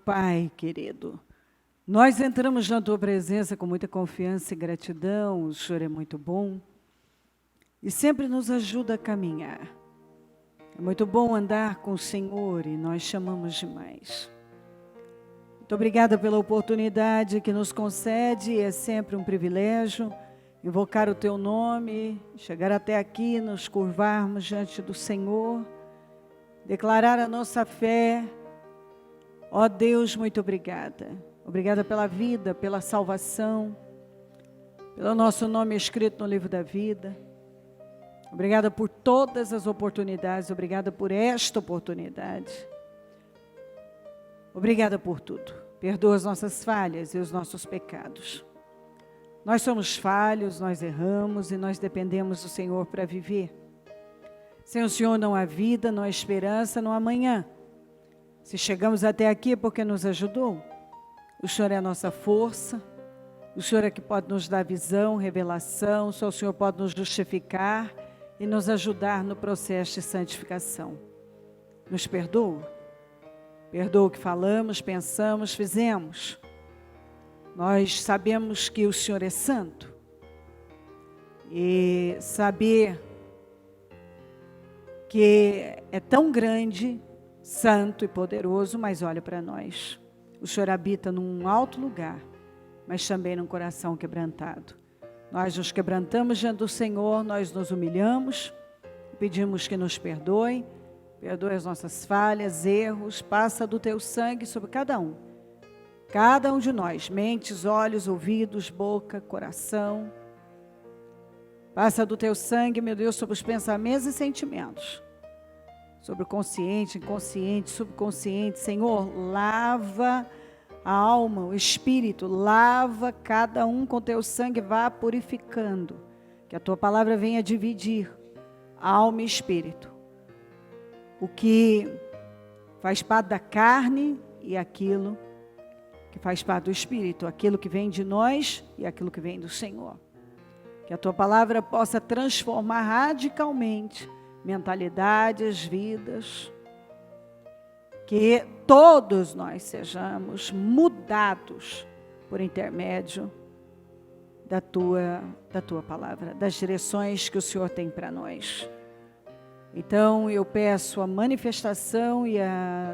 Pai querido, nós entramos na Tua presença com muita confiança e gratidão. O Senhor é muito bom e sempre nos ajuda a caminhar. É muito bom andar com o Senhor e nós chamamos demais. Muito obrigada pela oportunidade que nos concede, é sempre um privilégio invocar o Teu nome, chegar até aqui, nos curvarmos diante do Senhor, declarar a nossa fé. Ó Deus, muito obrigada. Obrigada pela vida, pela salvação, pelo nosso nome escrito no livro da vida. Obrigada por todas as oportunidades, obrigada por esta oportunidade. Obrigada por tudo. Perdoa as nossas falhas e os nossos pecados. Nós somos falhos, nós erramos e nós dependemos do Senhor para viver. Sem o Senhor não há vida, não há esperança, não há amanhã. Se chegamos até aqui é porque nos ajudou. O Senhor é a nossa força. O Senhor é que pode nos dar visão, revelação. Só o Senhor pode nos justificar e nos ajudar no processo de santificação. Nos perdoa. Perdoa o que falamos, pensamos, fizemos. Nós sabemos que o Senhor é santo. E saber que é tão grande, santo e poderoso, mas olha para nós. O Senhor habita num alto lugar, mas também num coração quebrantado. Nós nos quebrantamos diante do Senhor, nós nos humilhamos, pedimos que nos perdoe as nossas falhas, erros, passa do Teu sangue sobre cada um de nós, mentes, olhos, ouvidos, boca, coração. Passa do Teu sangue, meu Deus, sobre os pensamentos e sentimentos. Sobre o consciente, inconsciente, subconsciente. Senhor, lava a alma, o espírito, lava cada um com Teu sangue, vá purificando. Que a Tua palavra venha dividir alma e espírito. O que faz parte da carne e aquilo que faz parte do espírito. Aquilo que vem de nós e aquilo que vem do Senhor. Que a Tua palavra possa transformar radicalmente mentalidades, vidas, que todos nós sejamos mudados por intermédio da tua palavra, das direções que o Senhor tem para nós. Então eu peço a manifestação e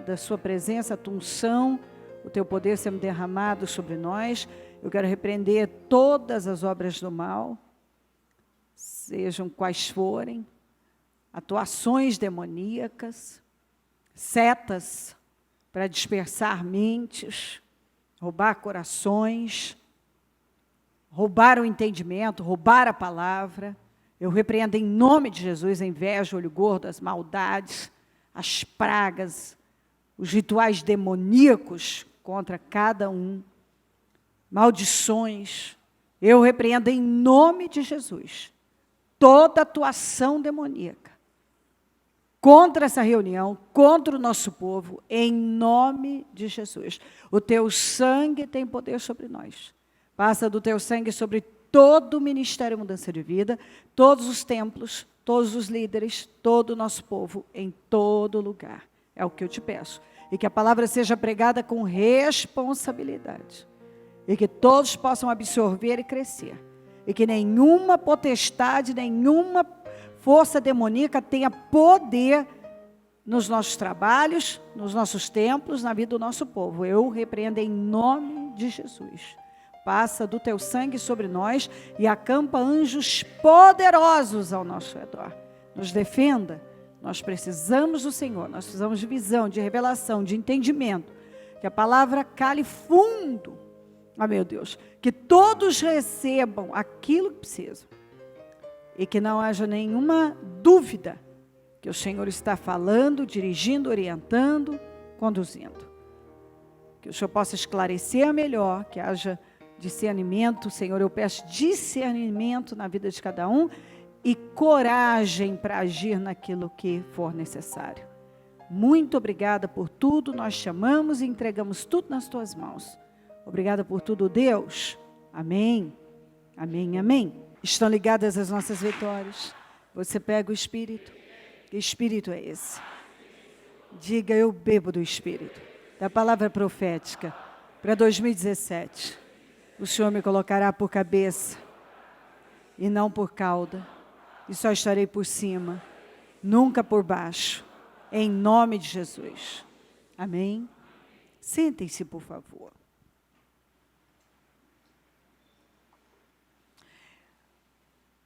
da Sua presença, a Tua unção, o Teu poder sendo derramado sobre nós. Eu quero repreender todas as obras do mal, sejam quais forem, atuações demoníacas, setas para dispersar mentes, roubar corações, roubar o entendimento, roubar a palavra. Eu repreendo em nome de Jesus a inveja, o olho gordo, as maldades, as pragas, os rituais demoníacos contra cada um, maldições. Eu repreendo em nome de Jesus toda atuação demoníaca contra essa reunião, contra o nosso povo, em nome de Jesus. O Teu sangue tem poder sobre nós. Passa do Teu sangue sobre todo o Ministério Mudança de Vida, todos os templos, todos os líderes, todo o nosso povo, em todo lugar. É o que eu te peço. E que a palavra seja pregada com responsabilidade. E que todos possam absorver e crescer. E que nenhuma potestade, nenhuma força demoníaca tenha poder nos nossos trabalhos, nos nossos templos, na vida do nosso povo. Eu repreendo em nome de Jesus. Passa do Teu sangue sobre nós e acampa anjos poderosos ao nosso redor. Nos defenda. Nós precisamos do Senhor, nós precisamos de visão, de revelação, de entendimento. Que a palavra cale fundo. Meu Deus, que todos recebam aquilo que precisam. E que não haja nenhuma dúvida que o Senhor está falando, dirigindo, orientando, conduzindo. Que o Senhor possa esclarecer melhor, que haja discernimento. Senhor, eu peço discernimento na vida de cada um e coragem para agir naquilo que for necessário. Muito obrigada por tudo, nós te amamos e entregamos tudo nas Tuas mãos. Obrigada por tudo, Deus. Amém, amém, amém. Estão ligadas as nossas vitórias. Você pega o Espírito. Que Espírito é esse? Diga, eu bebo do Espírito. da palavra profética para 2017. O Senhor me colocará por cabeça e não por cauda, e só estarei por cima, nunca por baixo, em nome de Jesus. Amém? Sentem-se, por favor.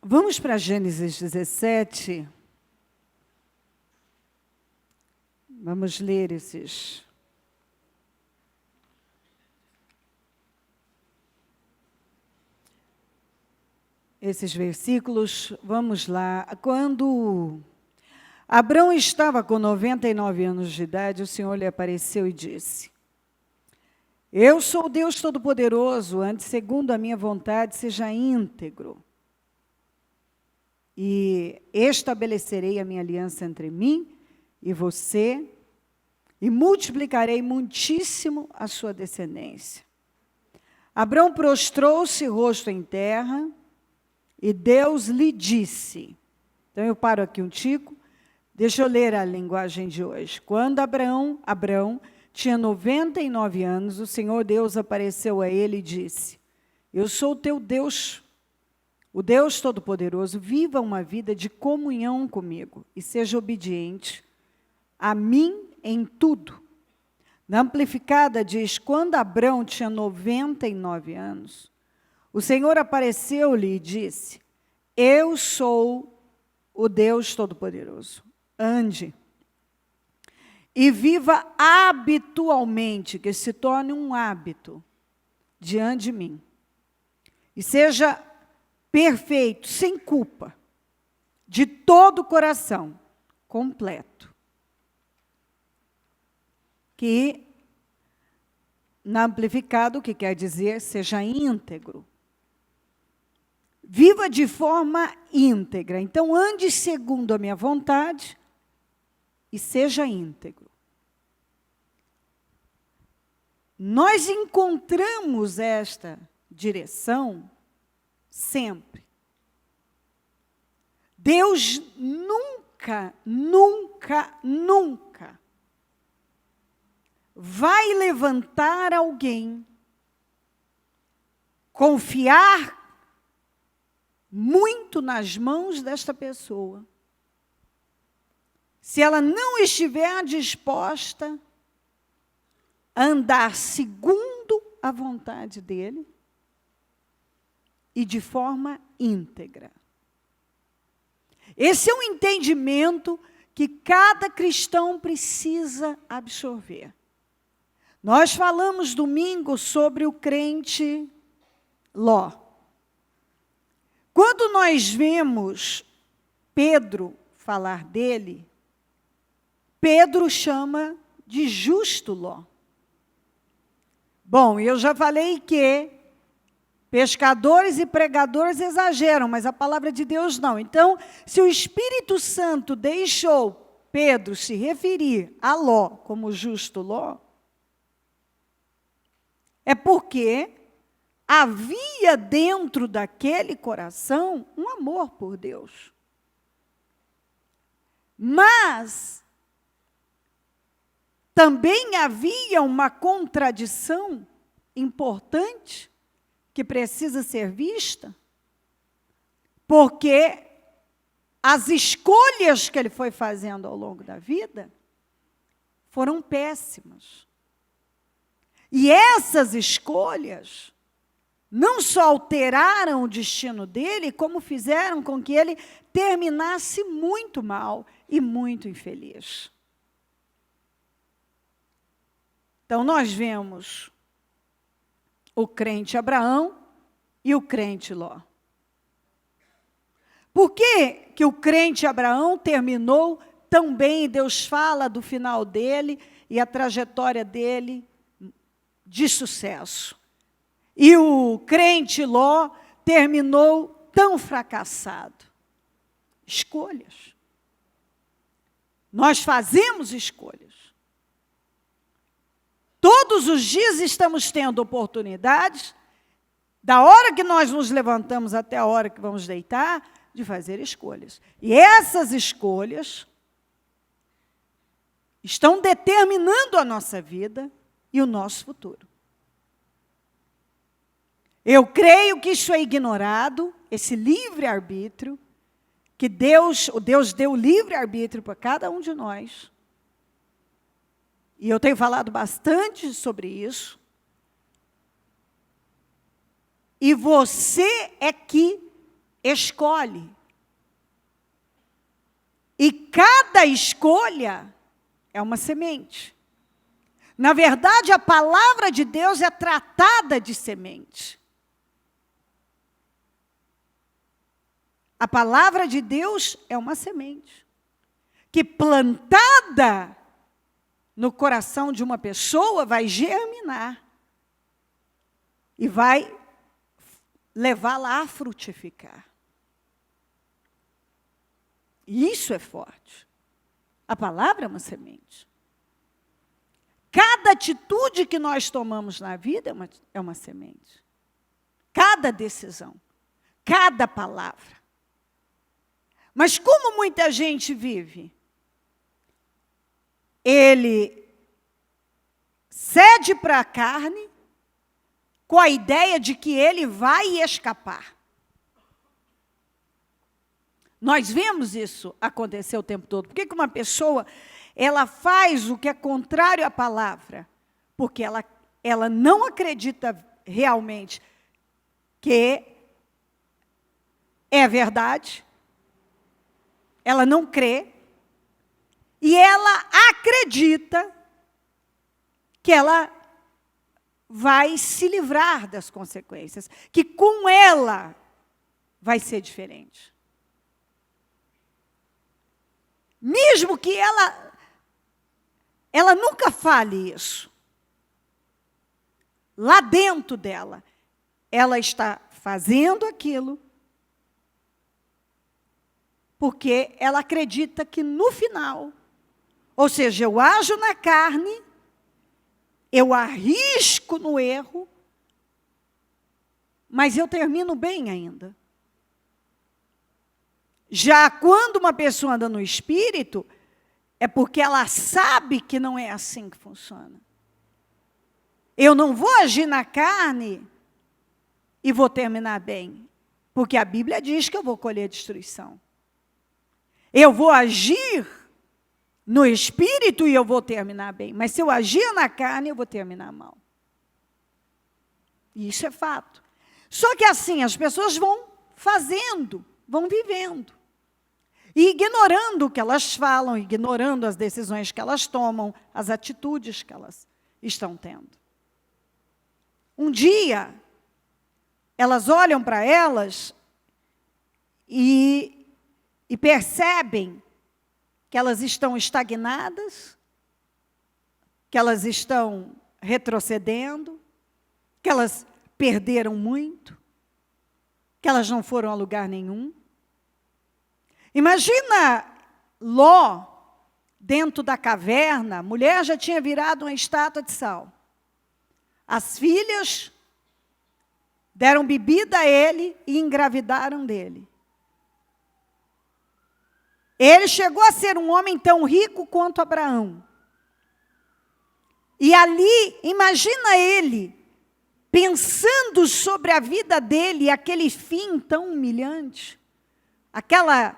Vamos para Gênesis 17. Vamos ler esses versículos. Vamos lá. Quando Abrão estava com 99 anos de idade, o Senhor lhe apareceu e disse: Eu sou o Deus Todo-Poderoso, ande segundo a minha vontade, seja íntegro. E estabelecerei a minha aliança entre mim e você, e multiplicarei muitíssimo a sua descendência. Abrão prostrou-se, rosto em terra, e Deus lhe disse. Então eu paro aqui um tico, deixa eu ler a linguagem de hoje. Quando Abrão tinha 99 anos, o Senhor Deus apareceu a ele e disse: Eu sou o teu Deus, o Deus Todo-Poderoso, viva uma vida de comunhão comigo e seja obediente a mim em tudo. Na Amplificada diz: quando Abrão tinha 99 anos, o Senhor apareceu-lhe e disse: Eu sou o Deus Todo-Poderoso. Ande e viva habitualmente, que se torne um hábito diante de mim. E seja perfeito, sem culpa, de todo o coração, completo. Que, na Amplificado, o que quer dizer, seja íntegro. Viva de forma íntegra. Então, ande segundo a minha vontade e seja íntegro. Nós encontramos esta direção sempre. Deus nunca vai levantar alguém, confiar muito nas mãos desta pessoa, se ela não estiver disposta a andar segundo a vontade dele e de forma íntegra. Esse é um entendimento que cada cristão precisa absorver. Nós falamos domingo sobre o crente Ló. Quando nós vemos Pedro falar dele, Pedro chama de justo Ló. Bom, eu já falei que pescadores e pregadores exageram, mas a palavra de Deus não. Então, se o Espírito Santo deixou Pedro se referir a Ló como justo Ló, é porque havia dentro daquele coração um amor por Deus. Mas também havia uma contradição importante que precisa ser vista, porque as escolhas que ele foi fazendo ao longo da vida foram péssimas. E essas escolhas não só alteraram o destino dele, como fizeram com que ele terminasse muito mal e muito infeliz. Então, nós vemos o crente Abraão e o crente Ló. Por que que o crente Abraão terminou tão bem? Deus fala do final dele e a trajetória dele de sucesso. E o crente Ló terminou tão fracassado. Escolhas. Nós fazemos escolhas. Todos os dias estamos tendo oportunidades, da hora que nós nos levantamos até a hora que vamos deitar, de fazer escolhas. E essas escolhas estão determinando a nossa vida e o nosso futuro. Eu creio que isso é ignorado, esse livre-arbítrio, que Deus deu livre-arbítrio para cada um de nós. E eu tenho falado bastante sobre isso. E você é que escolhe. E cada escolha é uma semente. Na verdade, a palavra de Deus é tratada de semente. A palavra de Deus é uma semente que, plantada no coração de uma pessoa, vai germinar e vai levá-la a frutificar. E isso é forte. A palavra é uma semente. Cada atitude que nós tomamos na vida é uma semente. Cada decisão, cada palavra. Mas como muita gente vive? Ele cede para a carne com a ideia de que ele vai escapar. Nós vemos isso acontecer o tempo todo. Por que uma pessoa ela faz o que é contrário à palavra? Porque ela não acredita realmente que é verdade. Ela não crê. E ela acredita que ela vai se livrar das consequências. Que com ela vai ser diferente. Mesmo que ela nunca fale isso. Lá dentro dela, ela está fazendo aquilo porque ela acredita que no final, ou seja, eu ajo na carne, eu arrisco no erro, mas eu termino bem ainda. Já quando uma pessoa anda no espírito, é porque ela sabe que não é assim que funciona. Eu não vou agir na carne e vou terminar bem, porque a Bíblia diz que eu vou colher destruição. Eu vou agir no espírito e eu vou terminar bem, mas se eu agir na carne, eu vou terminar mal. Isso é fato. Só que assim, as pessoas vão fazendo, vão vivendo. E ignorando o que elas falam, ignorando as decisões que elas tomam, as atitudes que elas estão tendo. Um dia, elas olham para elas e percebem que elas estão estagnadas, que elas estão retrocedendo, que elas perderam muito, que elas não foram a lugar nenhum. Imagina Ló dentro da caverna, a mulher já tinha virado uma estátua de sal. As filhas deram bebida a ele e engravidaram dele. Ele chegou a ser um homem tão rico quanto Abraão. E ali, imagina ele pensando sobre a vida dele, aquele fim tão humilhante, aquela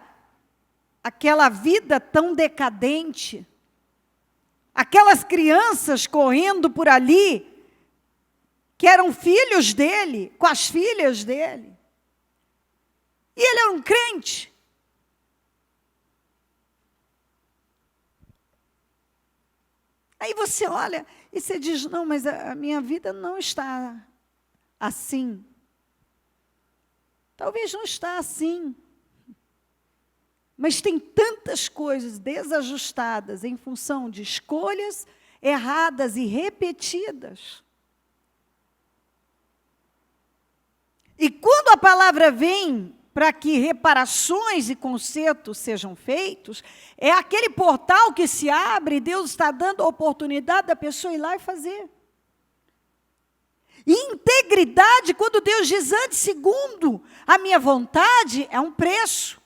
vida tão decadente, aquelas crianças correndo por ali, que eram filhos dele, com as filhas dele. E ele era um crente. Aí você olha e você diz, não, mas a minha vida não está assim. Talvez não está assim. Mas tem tantas coisas desajustadas em função de escolhas erradas e repetidas. E quando a palavra vem para que reparações e consertos sejam feitos, é aquele portal que se abre e Deus está dando a oportunidade da pessoa ir lá e fazer. E integridade, quando Deus diz antes, segundo a minha vontade, é um preço.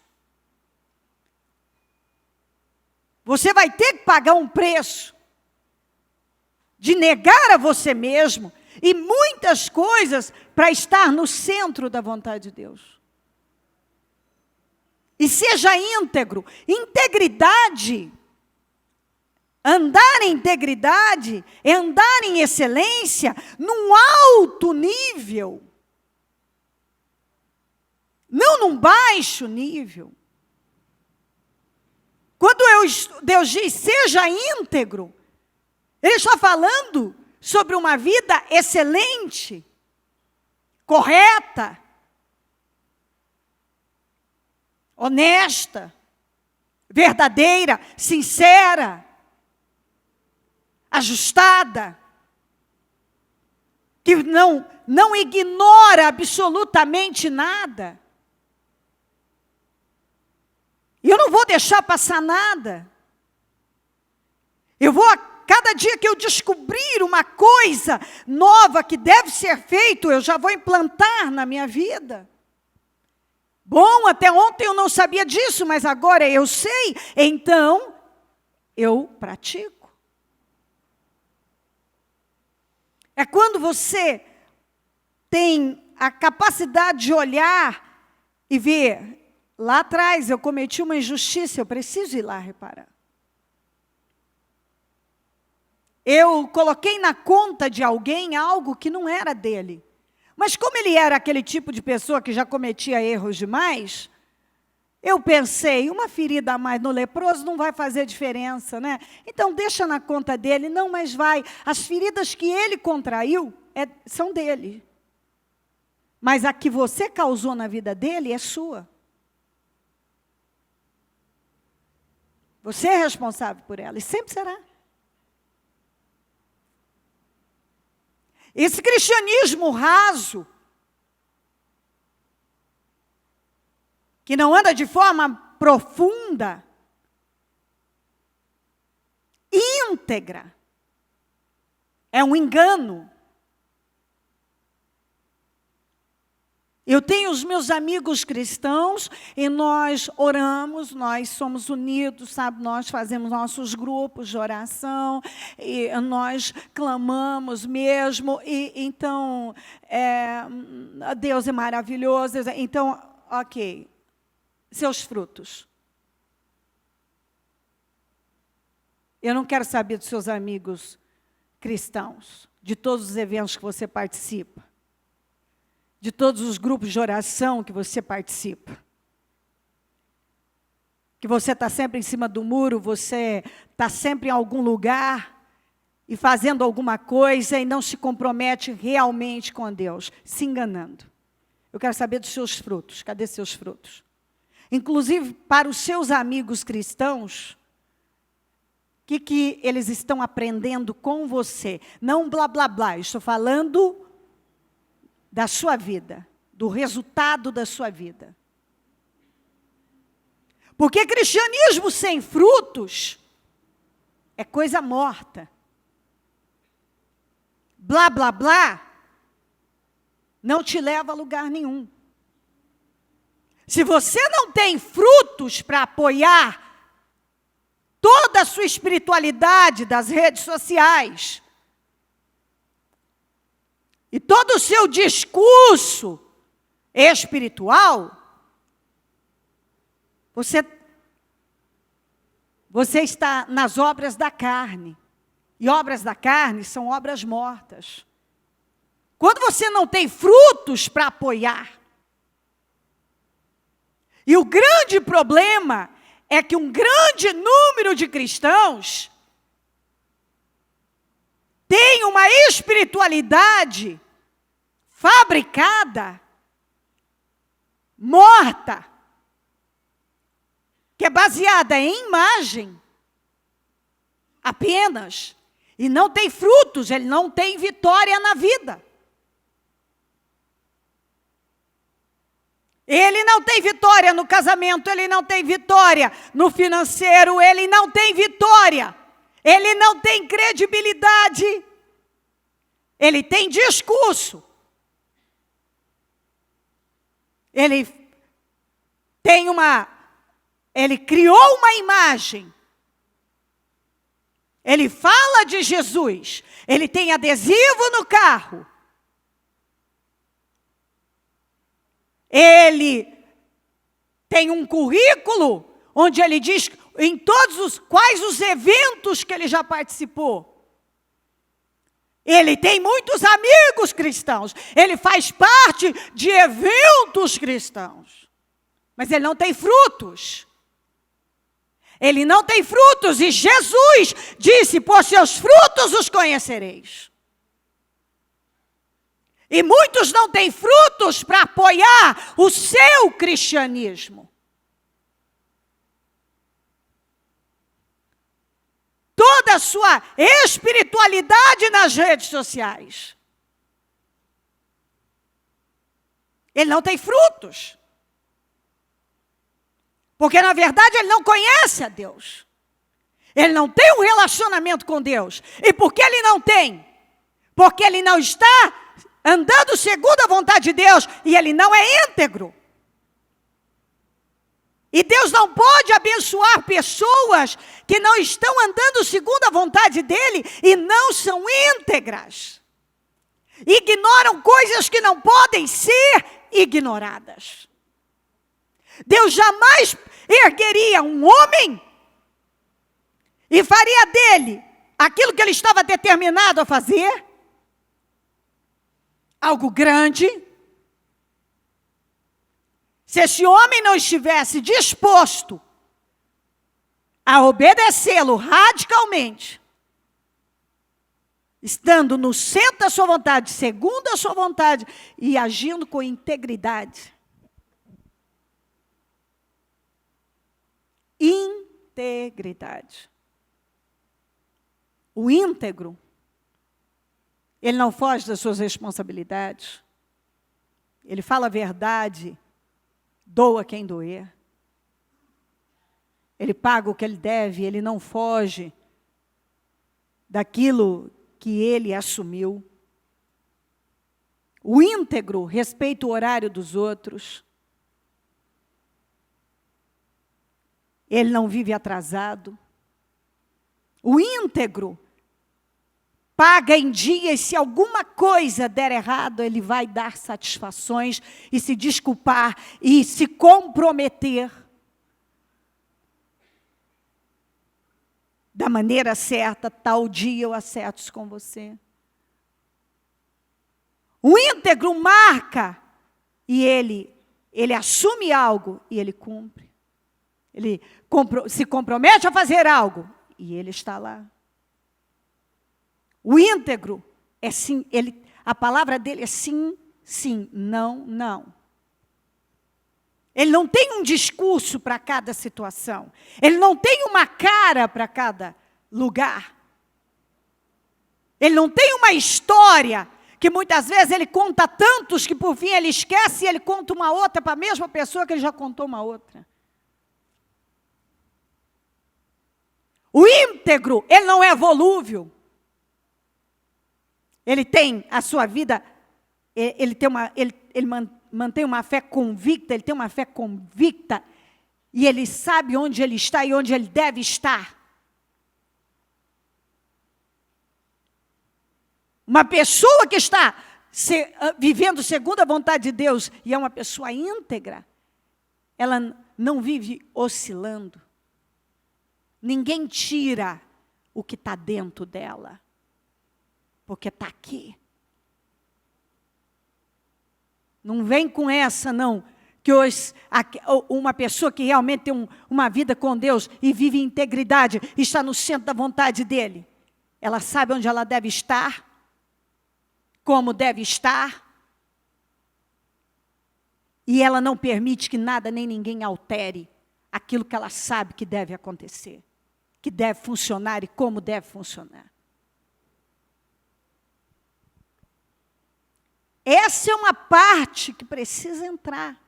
Você vai ter que pagar um preço. de negar a você mesmo e muitas coisas para estar no centro da vontade de Deus. E seja íntegro. Integridade, andar em integridade é andar em excelência num alto nível. Não num baixo nível. Quando Deus diz, seja íntegro, Ele está falando sobre uma vida excelente, correta, honesta, verdadeira, sincera, ajustada, que não ignora absolutamente nada. E eu não vou deixar passar nada. Eu vou, a cada dia que eu descobrir uma coisa nova que deve ser feito, eu já vou implantar na minha vida. Bom, até ontem eu não sabia disso, mas agora eu sei, então eu pratico. É quando você tem a capacidade de olhar e ver, lá atrás eu cometi uma injustiça, eu preciso ir lá reparar. Eu coloquei na conta de alguém algo que não era dele. Mas como ele era aquele tipo de pessoa que já cometia erros demais, eu pensei, uma ferida a mais no leproso não vai fazer diferença, né? Então deixa na conta dele, não, mas vai. As feridas que ele contraiu são dele. Mas a que você causou na vida dele é sua. Você é responsável por ela e sempre será. Esse cristianismo raso, que não anda de forma profunda, íntegra, é um engano. Eu tenho os meus amigos cristãos e nós oramos, nós somos unidos, sabe? Nós fazemos nossos grupos de oração e nós clamamos mesmo. E então, Deus é maravilhoso. Então, ok, seus frutos. Eu não quero saber dos seus amigos cristãos, de todos os eventos que você participa. De todos os grupos de oração que você participa. Que você está sempre em cima do muro, você está sempre em algum lugar e fazendo alguma coisa e não se compromete realmente com Deus, se enganando. Eu quero saber dos seus frutos. Cadê seus frutos? Inclusive, para os seus amigos cristãos, o que eles estão aprendendo com você? Não blá, blá, blá. Estou falando da sua vida, do resultado da sua vida. Porque cristianismo sem frutos é coisa morta. Blá, blá, blá não te leva a lugar nenhum. Se você não tem frutos para apoiar toda a sua espiritualidade das redes sociais, e todo o seu discurso espiritual, você está nas obras da carne. E obras da carne são obras mortas. Quando você não tem frutos para apoiar. E o grande problema é que um grande número de cristãos tem uma espiritualidade fabricada, morta, que é baseada em imagem apenas, e não tem frutos, ele não tem vitória na vida. Ele não tem vitória no casamento, ele não tem vitória no financeiro, ele não tem vitória. Ele não tem credibilidade. Ele tem discurso. Ele criou uma imagem. ele fala de Jesus, ele tem adesivo no carro, ele tem um currículo onde ele diz em quais os eventos que ele já participou. Ele tem muitos amigos cristãos, ele faz parte de eventos cristãos, mas ele não tem frutos. Ele não tem frutos, e Jesus disse, por seus frutos os conhecereis. E muitos não têm frutos para apoiar o seu cristianismo. Toda a sua espiritualidade nas redes sociais. Ele não tem frutos. Porque, na verdade, ele não conhece a Deus. Ele não tem um relacionamento com Deus. E por que ele não tem? Porque ele não está andando segundo a vontade de Deus. E ele não é íntegro. E Deus não pode abençoar pessoas que não estão andando segundo a vontade dEle e não são íntegras. Ignoram coisas que não podem ser ignoradas. Deus jamais ergueria um homem e faria dele aquilo que ele estava determinado a fazer, algo grande, se esse homem não estivesse disposto a obedecê-lo radicalmente, estando no centro da sua vontade, segundo a sua vontade, e agindo com integridade. Integridade. O íntegro, ele não foge das suas responsabilidades, ele fala a verdade, doa quem doer. Ele paga o que ele deve, ele não foge daquilo que ele assumiu. O íntegro respeita o horário dos outros. Ele não vive atrasado. O íntegro paga em dia, e se alguma coisa der errado, ele vai dar satisfações e se desculpar e se comprometer da maneira certa. Tal dia eu acerto isso com você. O íntegro marca e ele assume algo e ele cumpre. Ele se compromete a fazer algo e ele está lá. O íntegro é sim, a palavra dele é sim, sim, não, não. Ele não tem um discurso para cada situação. Ele não tem uma cara para cada lugar. Ele não tem uma história que muitas vezes ele conta tantos que por fim ele esquece e ele conta uma outra para a mesma pessoa que ele já contou uma outra. O íntegro, ele não é volúvel. Ele tem a sua vida, ele mantém uma fé convicta, ele tem uma fé convicta, e ele sabe onde ele está e onde ele deve estar. Uma pessoa que está vivendo segundo a vontade de Deus, e é uma pessoa íntegra, ela não vive oscilando. Ninguém tira o que está dentro dela, porque está aqui. Não vem com essa, não, que hoje uma pessoa que realmente tem uma vida com Deus e vive em integridade, está no centro da vontade dEle. Ela sabe onde ela deve estar, como deve estar, e ela não permite que nada nem ninguém altere aquilo que ela sabe que deve acontecer, que deve funcionar e como deve funcionar. Essa é uma parte que precisa entrar.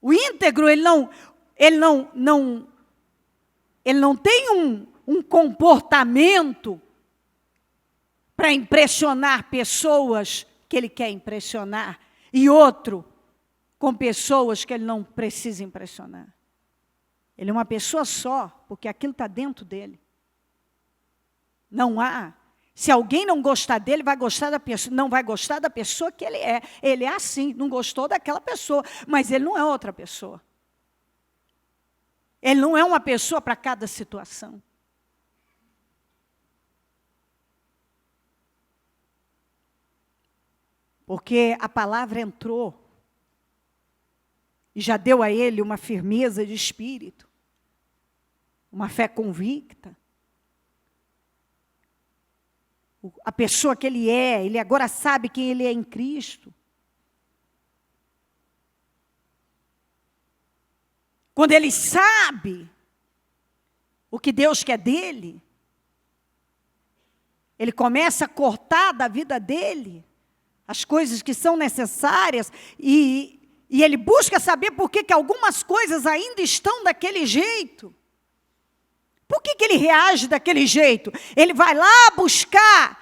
O íntegro, ele não tem um comportamento para impressionar pessoas que ele quer impressionar, e outro com pessoas que ele não precisa impressionar. Ele é uma pessoa só, porque aquilo está dentro dele. Não há. Se alguém não gostar dele, vai gostar da pessoa, não vai gostar da pessoa que ele é. Ele é assim, não gostou daquela pessoa, mas ele não é outra pessoa. Ele não é uma pessoa para cada situação. Porque a palavra entrou e já deu a ele uma firmeza de espírito, uma fé convicta. A pessoa que ele agora sabe quem ele é em Cristo. Quando ele sabe o que Deus quer dele, ele começa a cortar da vida dele as coisas que são necessárias e ele busca saber por que algumas coisas ainda estão daquele jeito. Por que ele reage daquele jeito? Ele vai lá buscar.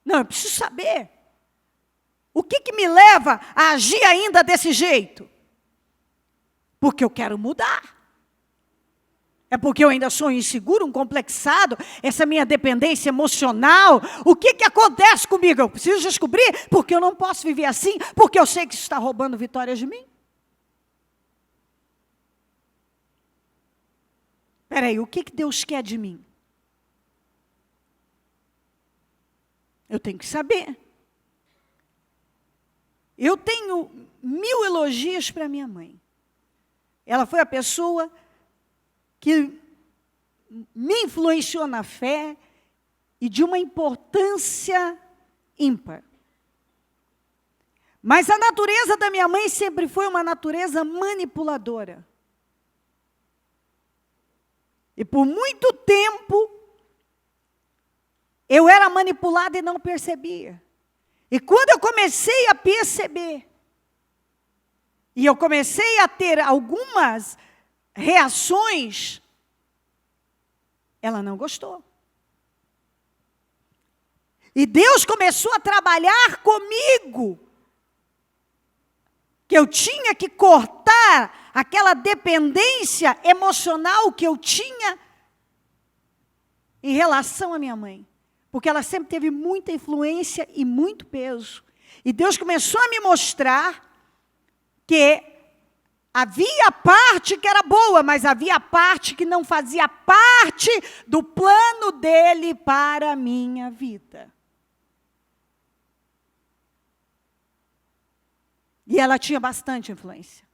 Não, eu preciso saber. O que me leva a agir ainda desse jeito? Porque eu quero mudar. É porque eu ainda sou inseguro, um complexado, essa minha dependência emocional. O que acontece comigo? Eu preciso descobrir, porque eu não posso viver assim, porque eu sei que isso está roubando vitórias de mim. Espera aí, o que Deus quer de mim? Eu tenho que saber. Eu tenho 1000 elogios para minha mãe. Ela foi a pessoa que me influenciou na fé e de uma importância ímpar. Mas a natureza da minha mãe sempre foi uma natureza manipuladora. E por muito tempo, eu era manipulada e não percebia. E quando eu comecei a perceber, e eu comecei a ter algumas reações, ela não gostou. E Deus começou a trabalhar comigo, que eu tinha que cortar aquela dependência emocional que eu tinha em relação à minha mãe. Porque ela sempre teve muita influência e muito peso. E Deus começou a me mostrar que havia parte que era boa, mas havia parte que não fazia parte do plano dele para a minha vida. E ela tinha bastante influência.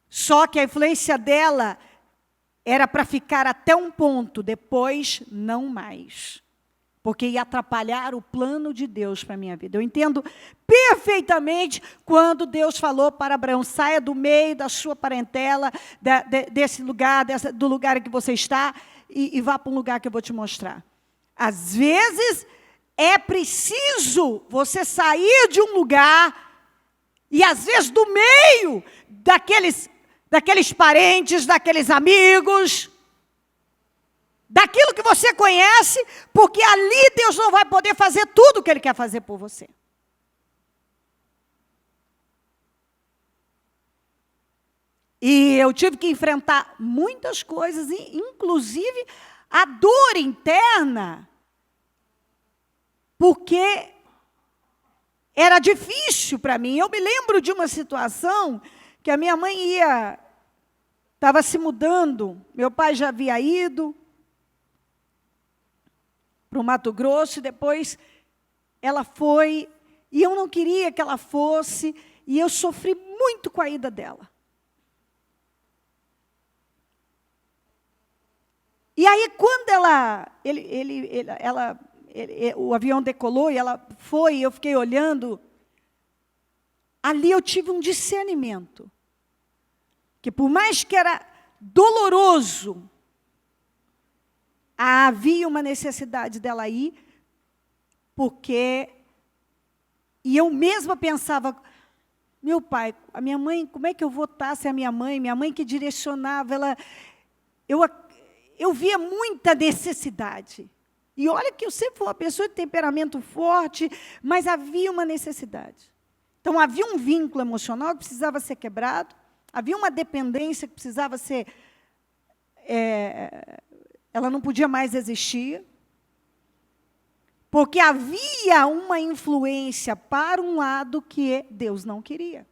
Só que a influência dela era para ficar até um ponto, depois não mais. Porque ia atrapalhar o plano de Deus para a minha vida. Eu entendo perfeitamente quando Deus falou para Abraão, saia do meio da sua parentela, desse lugar, do lugar em que você está, e vá para um lugar que eu vou te mostrar. Às vezes, é preciso você sair de um lugar, e às vezes do meio daqueles parentes, daqueles amigos, daquilo que você conhece, porque ali Deus não vai poder fazer tudo o que Ele quer fazer por você. E eu tive que enfrentar muitas coisas, inclusive a dor interna, porque era difícil para mim. Eu me lembro de uma situação que a minha mãe estava se mudando, meu pai já havia ido para o Mato Grosso, e depois ela foi, e eu não queria que ela fosse, e eu sofri muito com a ida dela. E aí, quando o avião decolou e ela foi, eu fiquei olhando, ali eu tive um discernimento, que por mais que era doloroso, havia uma necessidade dela ir, e eu mesma pensava, meu pai, a minha mãe, como é que eu vou estar se a minha mãe que direcionava, eu via muita necessidade. E olha que eu sempre fui uma pessoa de temperamento forte, mas havia uma necessidade. Então havia um vínculo emocional que precisava ser quebrado, Havia uma dependência que precisava ser... ela não podia mais existir. Porque havia uma influência para um lado que Deus não queria.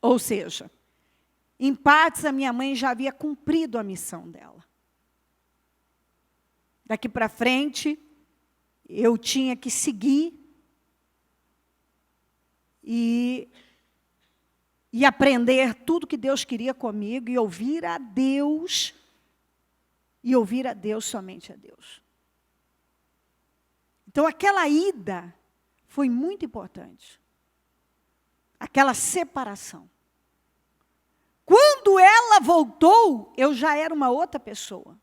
Ou seja, em partes a minha mãe já havia cumprido a missão dela. Daqui para frente, eu tinha que seguir e aprender tudo que Deus queria comigo e ouvir a Deus, somente a Deus. Então, aquela ida foi muito importante. Aquela separação. Quando ela voltou, eu já era uma outra pessoa.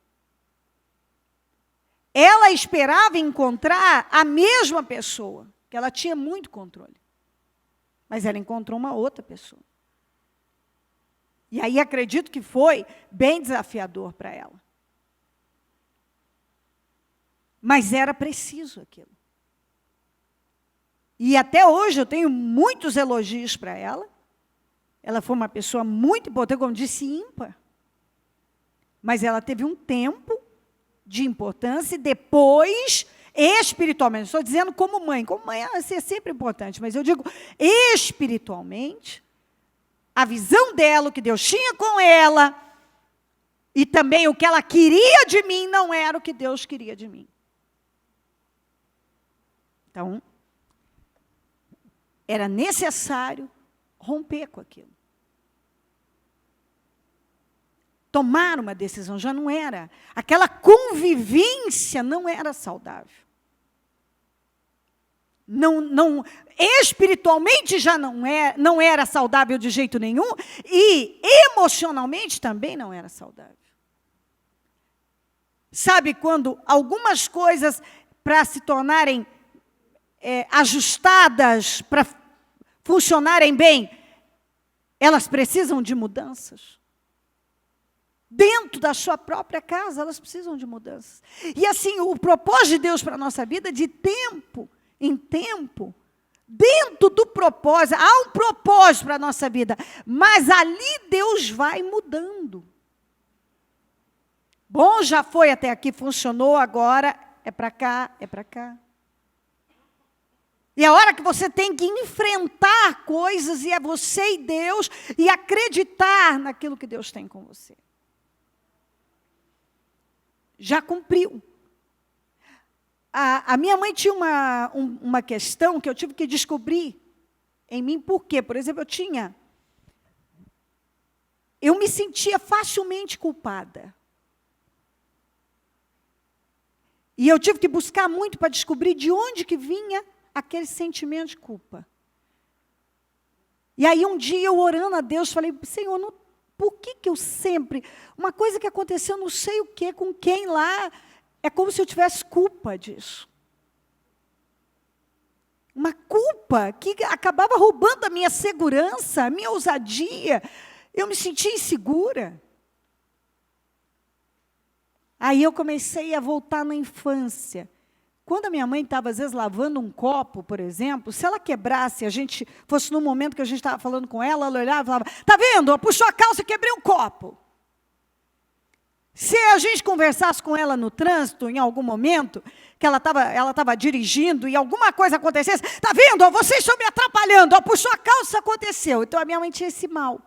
Ela esperava encontrar a mesma pessoa, que ela tinha muito controle. Mas ela encontrou uma outra pessoa. E aí acredito que foi bem desafiador para ela. Mas era preciso aquilo. E até hoje eu tenho muitos elogios para ela. Ela foi uma pessoa muito importante, como disse, ímpar. Mas ela teve um tempo de importância e depois, espiritualmente, estou dizendo como mãe é sempre importante, mas eu digo espiritualmente, a visão dela, o que Deus tinha com ela, e também o que ela queria de mim, não era o que Deus queria de mim. Então, era necessário romper com aquilo. Tomar uma decisão, já não era. Aquela convivência não era saudável. Espiritualmente já não era saudável de jeito nenhum, e emocionalmente também não era saudável. Sabe quando algumas coisas, para se tornarem ajustadas, para funcionarem bem, elas precisam de mudanças? Dentro da sua própria casa, elas precisam de mudanças. E assim, o propósito de Deus para a nossa vida, de tempo em tempo, dentro do propósito, há um propósito para a nossa vida, mas ali Deus vai mudando. Bom, já foi até aqui, funcionou, agora é para cá, é para cá. E a hora que você tem que enfrentar coisas, e é você e Deus, e acreditar naquilo que Deus tem com você. Já cumpriu. A minha mãe tinha uma questão que eu tive que descobrir em mim. Por quê? Por exemplo, eu me sentia facilmente culpada. E eu tive que buscar muito para descobrir de onde que vinha aquele sentimento de culpa. E aí um dia eu orando a Deus, falei, Senhor, por que eu sempre... Uma coisa que aconteceu, não sei o quê, com quem lá, é como se eu tivesse culpa disso. Uma culpa que acabava roubando a minha segurança, a minha ousadia. Eu me sentia insegura. Aí eu comecei a voltar na infância. Quando a minha mãe estava, às vezes, lavando um copo, por exemplo, se ela quebrasse, a gente fosse num momento que a gente estava falando com ela, ela olhava e falava, está vendo? Eu puxou a calça e quebrei um copo. Se a gente conversasse com ela no trânsito, em algum momento, que ela estava dirigindo e alguma coisa acontecesse, está vendo? Vocês estão me atrapalhando. Puxou a calça, aconteceu. Então, a minha mãe tinha esse mal.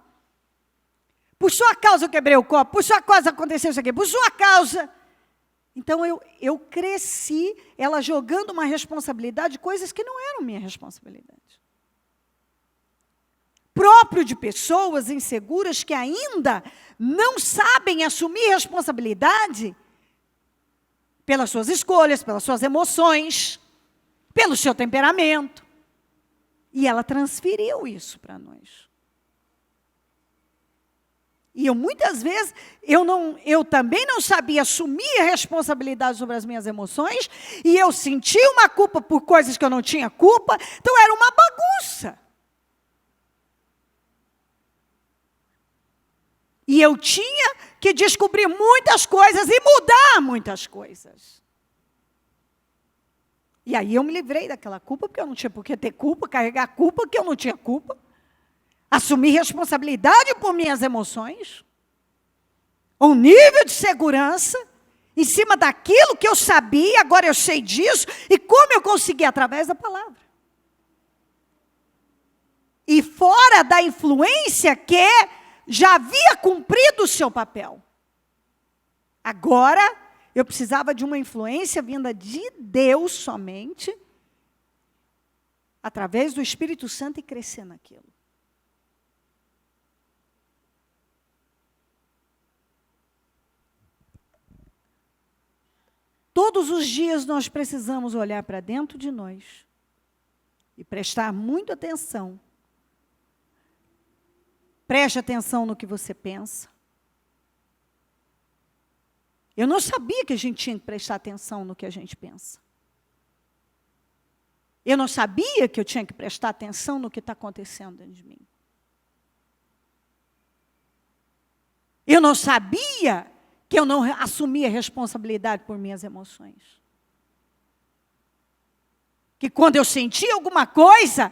Puxou a calça, eu quebrei o copo. Puxou a calça, aconteceu isso aqui. Puxou a calça. Então, eu cresci, ela jogando uma responsabilidade de coisas que não eram minha responsabilidade. Próprio de pessoas inseguras que ainda não sabem assumir responsabilidade pelas suas escolhas, pelas suas emoções, pelo seu temperamento. E ela transferiu isso para nós. E muitas vezes, eu também não sabia assumir a responsabilidade sobre as minhas emoções, e eu sentia uma culpa por coisas que eu não tinha culpa, então era uma bagunça. E eu tinha que descobrir muitas coisas e mudar muitas coisas. E aí eu me livrei daquela culpa, porque eu não tinha por que ter culpa, carregar culpa, porque eu não tinha culpa. assumir responsabilidade por minhas emoções, um nível de segurança em cima daquilo que eu sabia, agora eu sei disso, e como eu consegui através da palavra. E fora da influência que já havia cumprido o seu papel. Agora, eu precisava de uma influência vinda de Deus somente, através do Espírito Santo, e crescer naquilo. Todos os dias nós precisamos olhar para dentro de nós e prestar muita atenção. Preste atenção no que você pensa. Eu não sabia que a gente tinha que prestar atenção no que a gente pensa. Eu não sabia que eu tinha que prestar atenção no que está acontecendo dentro de mim. Eu não sabia que eu não assumia responsabilidade por minhas emoções. Que quando eu sentia alguma coisa,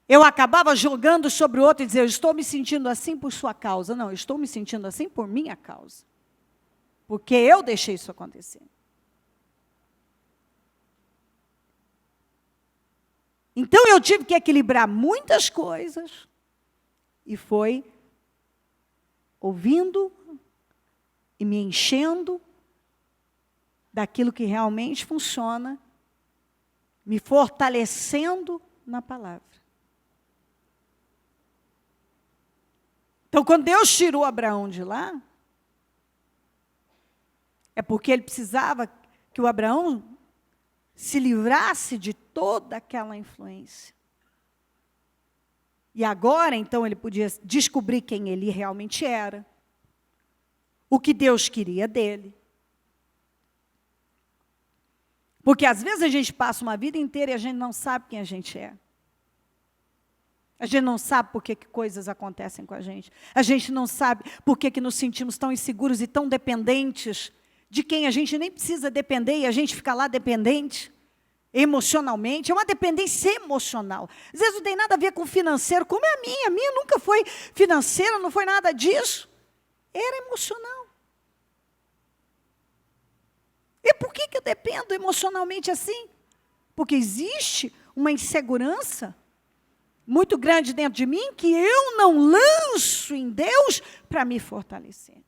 eu acabava jogando sobre o outro e dizia, eu estou me sentindo assim por sua causa. Não, eu estou me sentindo assim por minha causa. Porque eu deixei isso acontecer. Então eu tive que equilibrar muitas coisas. E foi ouvindo e me enchendo daquilo que realmente funciona, me fortalecendo na palavra. Então, quando Deus tirou Abraão de lá, é porque ele precisava que o Abraão se livrasse de toda aquela influência. E agora, então, ele podia descobrir quem ele realmente era, o que Deus queria dele. Porque às vezes a gente passa uma vida inteira e a gente não sabe quem a gente é. A gente não sabe por que coisas acontecem com a gente. A gente não sabe por que nos sentimos tão inseguros e tão dependentes de quem a gente nem precisa depender e a gente fica lá dependente emocionalmente. É uma dependência emocional. Às vezes não tem nada a ver com financeiro, como é a minha. A minha nunca foi financeira, não foi nada disso. Era emocional. E por que eu dependo emocionalmente assim? Porque existe uma insegurança muito grande dentro de mim que eu não lanço em Deus para me fortalecer.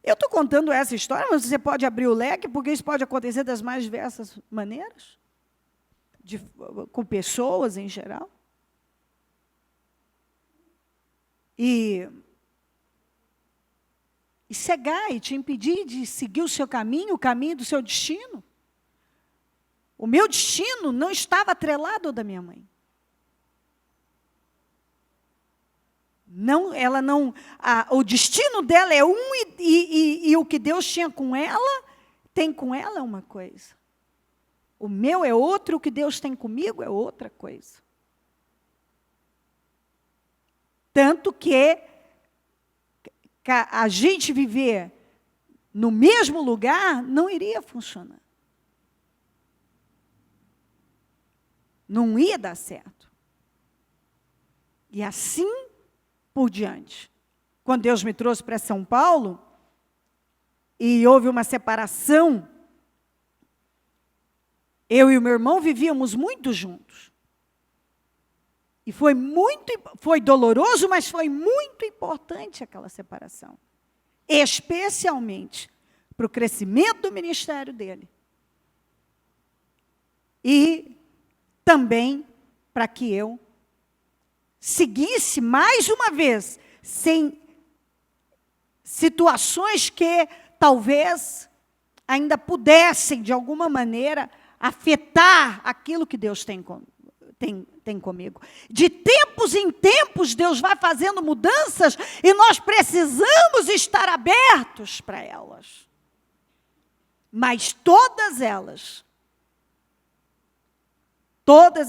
Eu estou contando essa história, mas você pode abrir o leque, porque isso pode acontecer das mais diversas maneiras, com pessoas em geral. E cegar e te impedir de seguir o seu caminho, o caminho do seu destino. O meu destino não estava atrelado ao da minha mãe. Não, ela não, o destino dela é um e o que Deus tinha com ela, tem com ela uma coisa. O meu é outro, o que Deus tem comigo é outra coisa. Tanto que a gente viver no mesmo lugar não iria funcionar. Não ia dar certo. E assim por diante. Quando Deus me trouxe para São Paulo, e houve uma separação, eu e o meu irmão vivíamos muito juntos. E foi doloroso, mas foi muito importante aquela separação. Especialmente para o crescimento do ministério dele. E também para que eu seguisse mais uma vez, sem situações que talvez ainda pudessem, de alguma maneira, afetar aquilo que Deus tem comigo. De tempos em tempos, Deus vai fazendo mudanças e nós precisamos estar abertos para elas. Mas todas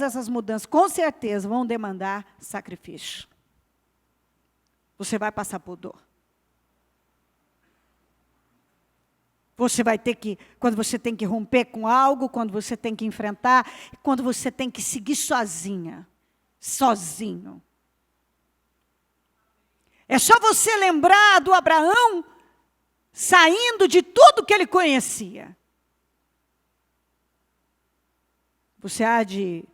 essas mudanças, com certeza, vão demandar sacrifício. Você vai passar por dor. Você vai ter que, quando você tem que romper com algo, quando você tem que enfrentar, quando você tem que seguir sozinha. sozinho. É só você lembrar do Abraão saindo de tudo que ele conhecia. Você há de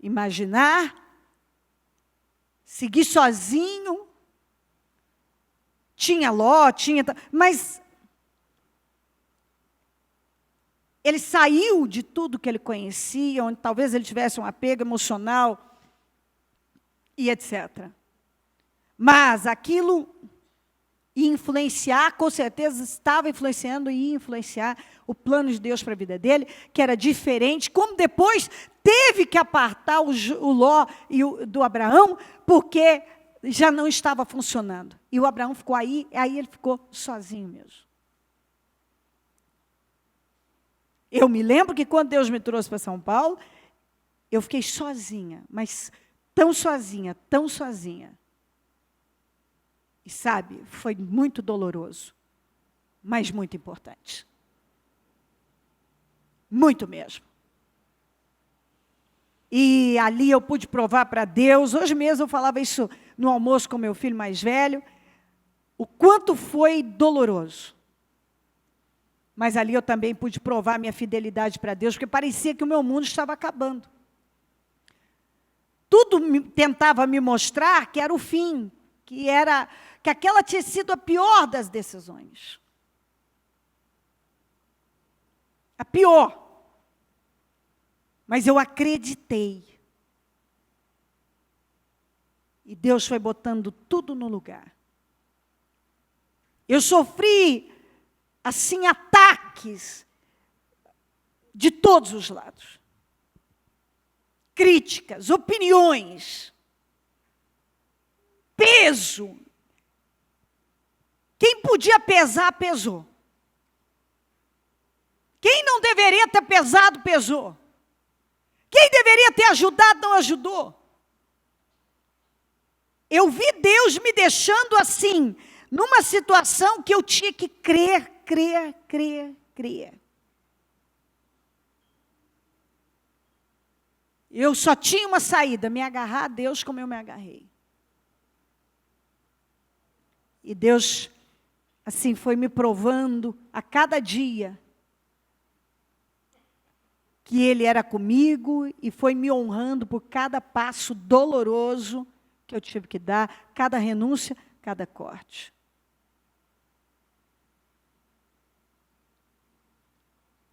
imaginar, seguir sozinho, tinha Ló, mas ele saiu de tudo que ele conhecia, onde talvez ele tivesse um apego emocional e etc. Mas aquilo ia influenciar, com certeza estava influenciando e ia influenciar o plano de Deus para a vida dele, que era diferente, como depois teve que apartar o Ló do Abraão, porque já não estava funcionando. E o Abraão ficou aí ele ficou sozinho mesmo. Eu me lembro que quando Deus me trouxe para São Paulo, eu fiquei sozinha, mas tão sozinha, tão sozinha. E sabe, foi muito doloroso, mas muito importante. Muito mesmo. E ali eu pude provar para Deus, hoje mesmo eu falava isso no almoço com meu filho mais velho, o quanto foi doloroso. Mas ali eu também pude provar minha fidelidade para Deus, porque parecia que o meu mundo estava acabando. Tudo tentava me mostrar que era o fim, que aquela tinha sido a pior das decisões. A pior. Mas eu acreditei. E Deus foi botando tudo no lugar. Eu sofri, assim, ataques de todos os lados. Críticas, opiniões, peso. Quem podia pesar, pesou. Quem não deveria ter pesado, pesou. Quem deveria ter ajudado, não ajudou. Eu vi Deus me deixando assim, numa situação que eu tinha que crer. Eu só tinha uma saída, me agarrar a Deus como eu me agarrei. E Deus, assim, foi me provando a cada dia que Ele era comigo e foi me honrando por cada passo doloroso que eu tive que dar, cada renúncia, cada corte.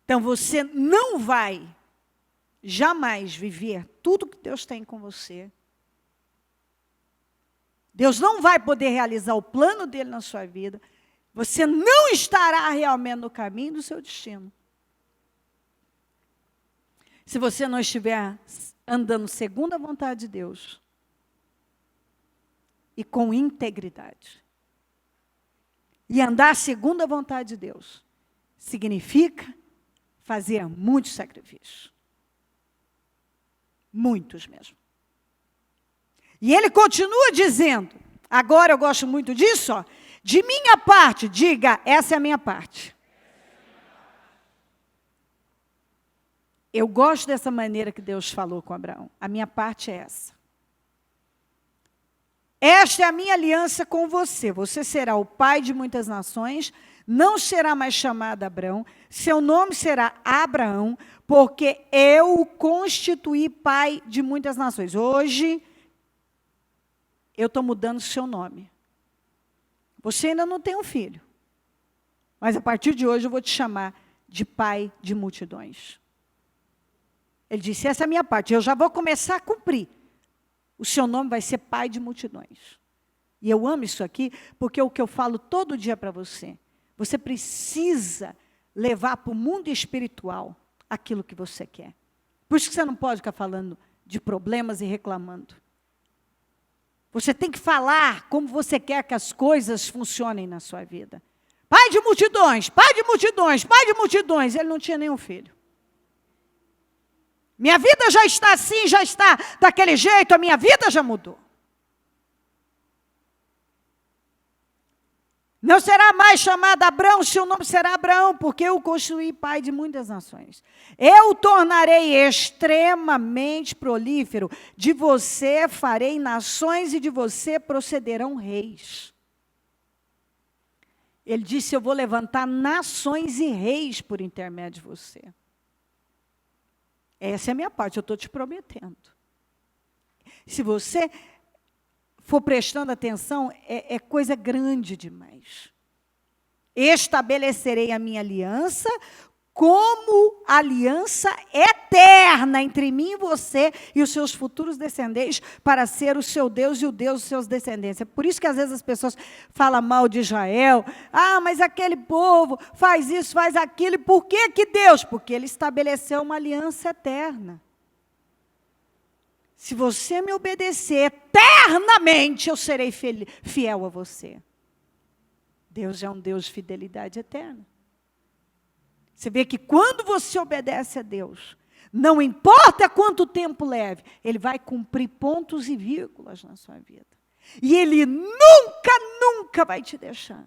Então você não vai jamais viver tudo que Deus tem com você. Deus não vai poder realizar o plano dele na sua vida. Você não estará realmente no caminho do seu destino. Se você não estiver andando segundo a vontade de Deus e com integridade. E andar segundo a vontade de Deus significa fazer muitos sacrifícios. Muitos mesmo. E ele continua dizendo, agora eu gosto muito disso, ó, de minha parte, diga, essa é a minha parte. Eu gosto dessa maneira que Deus falou com Abraão. A minha parte é essa. Esta é a minha aliança com você. Você será o pai de muitas nações, não será mais chamado Abrão, seu nome será Abraão, porque eu o constituí pai de muitas nações. Hoje, eu estou mudando o seu nome. Você ainda não tem um filho, mas a partir de hoje eu vou te chamar de pai de multidões. Ele disse, essa é a minha parte, eu já vou começar a cumprir. O seu nome vai ser pai de multidões. E eu amo isso aqui, porque é o que eu falo todo dia para você. Você precisa levar para o mundo espiritual aquilo que você quer. Por isso que você não pode ficar falando de problemas e reclamando. Você tem que falar como você quer que as coisas funcionem na sua vida. Pai de multidões, pai de multidões, pai de multidões. Ele não tinha nenhum filho. Minha vida já está assim, já está daquele jeito, a minha vida já mudou. Não será mais chamado Abrão, seu nome será Abraão, porque eu o constituí pai de muitas nações. Eu o tornarei extremamente prolífero. De você farei nações e de você procederão reis. Ele disse, eu vou levantar nações e reis por intermédio de você. Essa é a minha parte, eu estou te prometendo. Se você for prestando atenção, é coisa grande demais. Estabelecerei a minha aliança como aliança eterna entre mim e você e os seus futuros descendentes, para ser o seu Deus e o Deus dos seus descendentes. É por isso que às vezes as pessoas falam mal de Israel. Ah, mas aquele povo faz isso, faz aquilo. E por que que Deus? Porque ele estabeleceu uma aliança eterna. Se você me obedecer eternamente, eu serei fiel a você. Deus é um Deus de fidelidade eterna. Você vê que quando você obedece a Deus, não importa quanto tempo leve, Ele vai cumprir pontos e vírgulas na sua vida. E Ele nunca, nunca vai te deixar.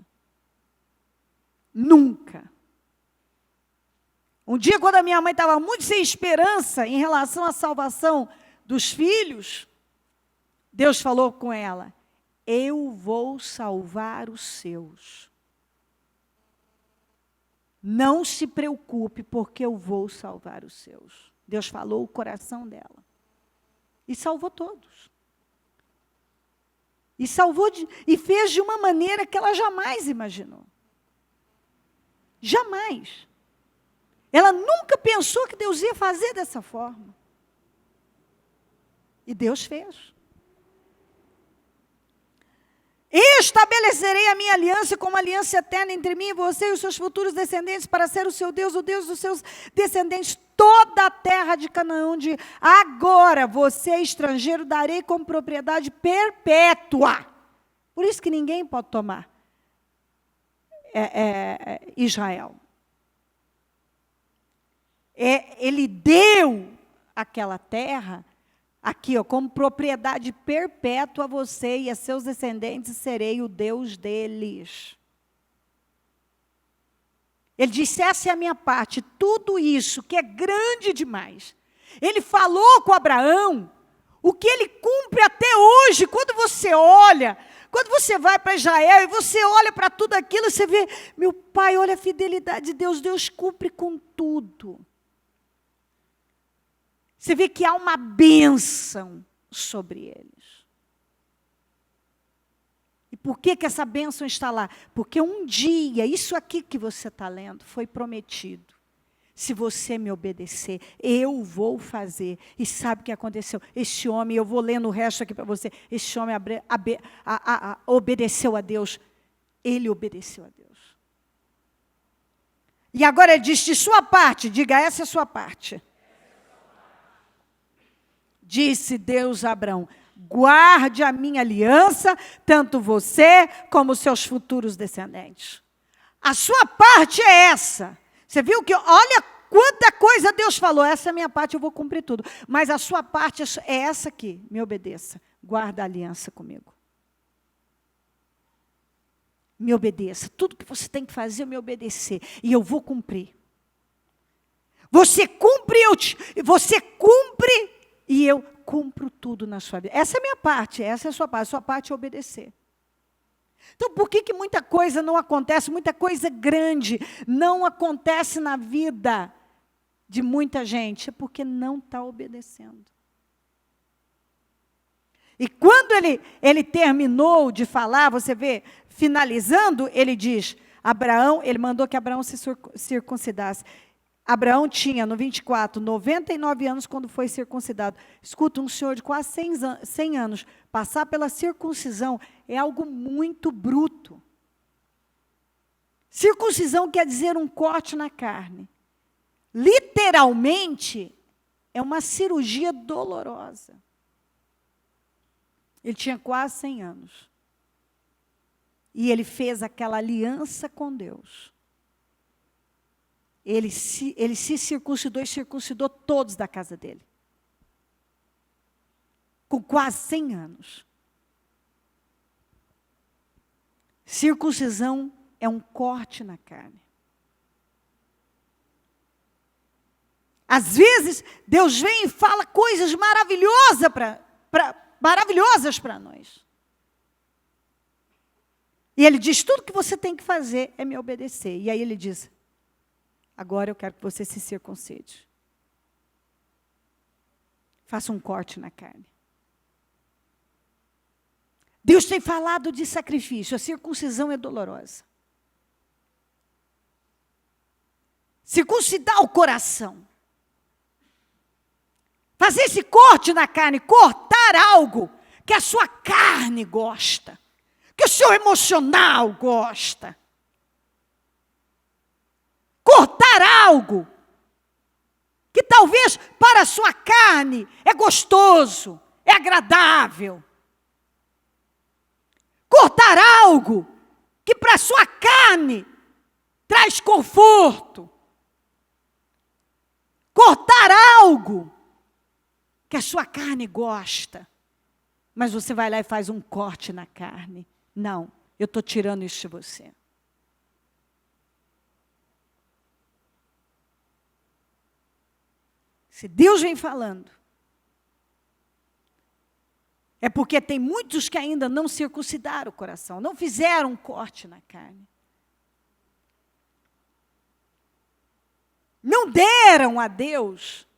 Nunca. Um dia, quando a minha mãe estava muito sem esperança em relação à salvação dos filhos, Deus falou com ela, eu vou salvar os seus. Não se preocupe, porque eu vou salvar os seus. Deus falou o coração dela. E salvou todos. E salvou, e fez de uma maneira que ela jamais imaginou. Jamais. Ela nunca pensou que Deus ia fazer dessa forma. E Deus fez. Estabelecerei a minha aliança como aliança eterna entre mim e você e os seus futuros descendentes, para ser o seu Deus, o Deus dos seus descendentes, toda a terra de Canaã, onde agora você, estrangeiro, darei como propriedade perpétua. Por isso que ninguém pode tomar Israel. Ele deu aquela terra aqui, ó, como propriedade perpétua a você e a seus descendentes, serei o Deus deles. Ele disse, essa é a minha parte, tudo isso que é grande demais. Ele falou com Abraão, o que ele cumpre até hoje, quando você olha, quando você vai para Israel e você olha para tudo aquilo, você vê, meu pai, olha a fidelidade de Deus, Deus cumpre com tudo. Você vê que há uma bênção sobre eles. E por que que essa bênção está lá? Porque um dia, isso aqui que você está lendo, foi prometido. Se você me obedecer, eu vou fazer. E sabe o que aconteceu? Esse homem, eu vou lendo o resto aqui para você, esse homem obedeceu a Deus. Ele obedeceu a Deus. E agora ele diz, de sua parte, diga, essa é a sua parte. Disse Deus a Abraão, guarde a minha aliança, tanto você como os seus futuros descendentes. A sua parte é essa. Você viu que, olha quanta coisa Deus falou, essa é a minha parte, eu vou cumprir tudo. Mas a sua parte é essa aqui, me obedeça. Guarda a aliança comigo. Me obedeça. Tudo que você tem que fazer é me obedecer. E eu vou cumprir. Você cumpre, você cumpre. E eu cumpro tudo na sua vida. Essa é a minha parte, essa é a sua parte. A sua parte é obedecer. Então, por que muita coisa não acontece, muita coisa grande não acontece na vida de muita gente? É porque não está obedecendo. E quando ele terminou de falar, você vê, finalizando, ele diz, Abraão, ele mandou que Abraão se circuncidasse. Abraão tinha, no 24, 99 anos quando foi circuncidado. Escuta, um senhor de quase 100 anos, passar pela circuncisão é algo muito bruto. Circuncisão quer dizer um corte na carne. Literalmente, é uma cirurgia dolorosa. Ele tinha quase 100 anos. E ele fez aquela aliança com Deus. Ele se circuncidou e circuncidou todos da casa dele. Com quase 100 anos. Circuncisão é um corte na carne. Às vezes, Deus vem e fala coisas maravilhosas para nós. E Ele diz, tudo que você tem que fazer é me obedecer. E aí Ele diz, agora eu quero que você se circuncide. Faça um corte na carne. Deus tem falado de sacrifício, a circuncisão é dolorosa. Circuncidar o coração. Fazer esse corte na carne, cortar algo que a sua carne gosta, que o seu emocional gosta. Cortar algo que talvez para a sua carne é gostoso, é agradável. Cortar algo que para a sua carne traz conforto. Cortar algo que a sua carne gosta, mas você vai lá e faz um corte na carne. Não, eu estou tirando isso de você. Se Deus vem falando, é porque tem muitos que ainda não circuncidaram o coração, não fizeram um corte na carne. Não deram a Deus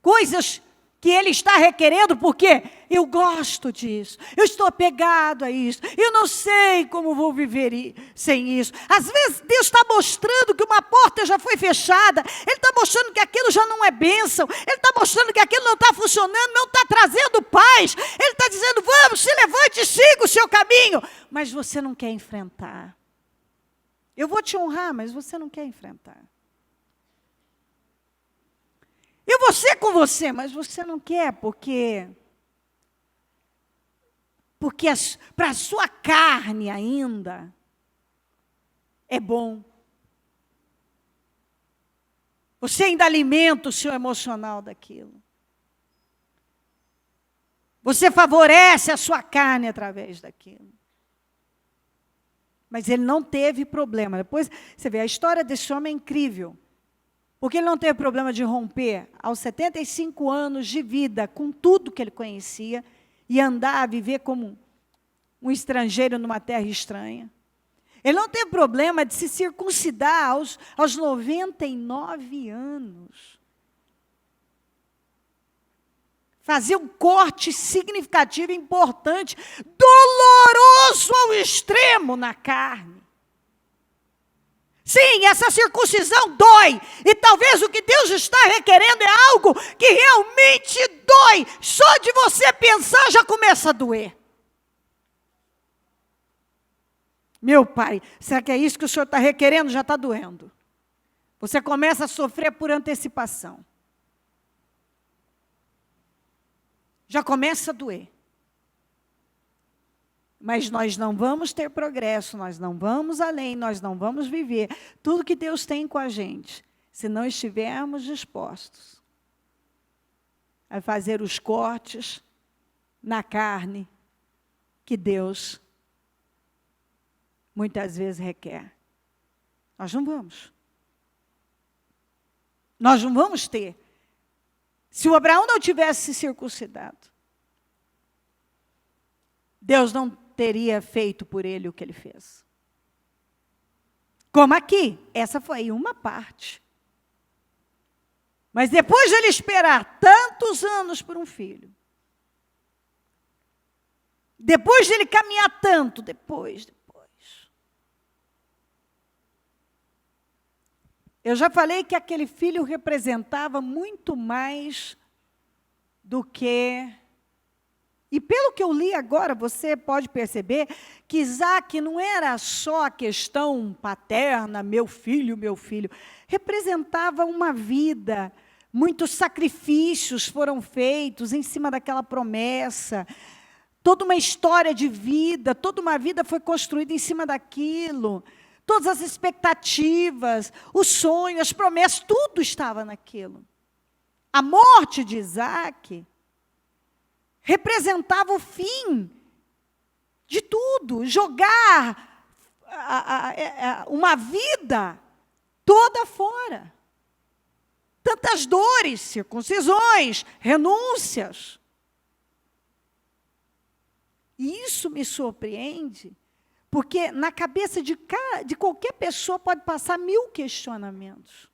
coisas que Ele está requerendo, porque eu gosto disso, eu estou apegado a isso, eu não sei como vou viver sem isso. Às vezes Deus está mostrando que uma porta já foi fechada, Ele está mostrando que aquilo já não é bênção, Ele está mostrando que aquilo não está funcionando, não está trazendo paz, Ele está dizendo, vamos, se levante e siga o seu caminho, mas você não quer enfrentar. Eu vou te honrar, mas você não quer enfrentar. Eu vou ser com você, mas você não quer, porque para a sua carne ainda é bom. Você ainda alimenta o seu emocional daquilo. Você favorece a sua carne através daquilo. Mas ele não teve problema. Depois você vê, a história desse homem é incrível. Porque ele não teve problema de romper aos 75 anos de vida, com tudo que ele conhecia, e andar, viver como um estrangeiro numa terra estranha. Ele não teve problema de se circuncidar aos 99 anos. Fazer um corte significativo, importante, doloroso ao extremo na carne. Sim, essa circuncisão dói. E talvez o que Deus está requerendo é algo que realmente dói. Só de você pensar já começa a doer. Meu Pai, será que é isso que o Senhor está requerendo? Já está doendo. Você começa a sofrer por antecipação. Já começa a doer. Mas nós não vamos ter progresso, nós não vamos além, nós não vamos viver tudo que Deus tem com a gente, se não estivermos dispostos a fazer os cortes na carne que Deus muitas vezes requer. Nós não vamos. Nós não vamos ter. Se o Abraão não tivesse se circuncidado, Deus não teria feito por ele o que ele fez. Como aqui, essa foi uma parte. Mas depois de ele esperar tantos anos por um filho, depois de ele caminhar tanto, depois. Eu já falei que aquele filho representava muito mais do que... E pelo que eu li agora, você pode perceber que Isaac não era só a questão paterna, meu filho, representava uma vida, muitos sacrifícios foram feitos em cima daquela promessa, toda uma história de vida, toda uma vida foi construída em cima daquilo, todas as expectativas, o sonho, as promessas, tudo estava naquilo. A morte de Isaac representava o fim de tudo, jogar uma vida toda fora. Tantas dores, circuncisões, renúncias. E isso me surpreende, porque na cabeça de qualquer pessoa pode passar 1000 questionamentos.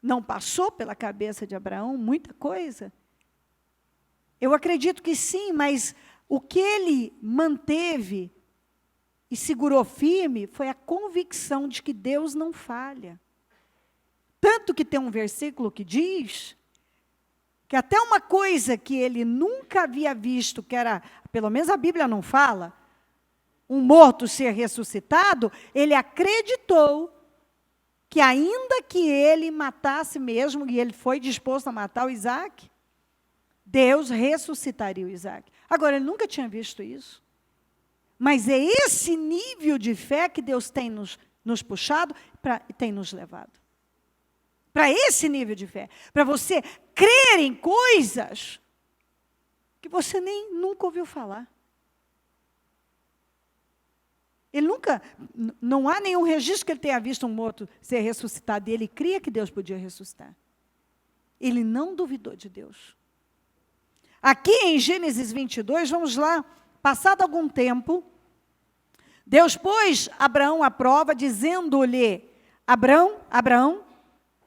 Não passou pela cabeça de Abraão muita coisa? Eu acredito que sim, mas o que ele manteve e segurou firme foi a convicção de que Deus não falha. Tanto que tem um versículo que diz que até uma coisa que ele nunca havia visto, que era, pelo menos a Bíblia não fala, um morto ser ressuscitado, ele acreditou que ainda que ele matasse mesmo, e ele foi disposto a matar o Isaac, Deus ressuscitaria o Isaac. Agora, ele nunca tinha visto isso. Mas é esse nível de fé que Deus tem nos puxado e tem nos levado. Para esse nível de fé. Para você crer em coisas que você nunca ouviu falar. Ele nunca, não há nenhum registro que ele tenha visto um morto ser ressuscitado. E ele cria que Deus podia ressuscitar. Ele não duvidou de Deus. Aqui em Gênesis 22, vamos lá, passado algum tempo, Deus pôs Abraão à prova, dizendo-lhe, Abraão, Abraão,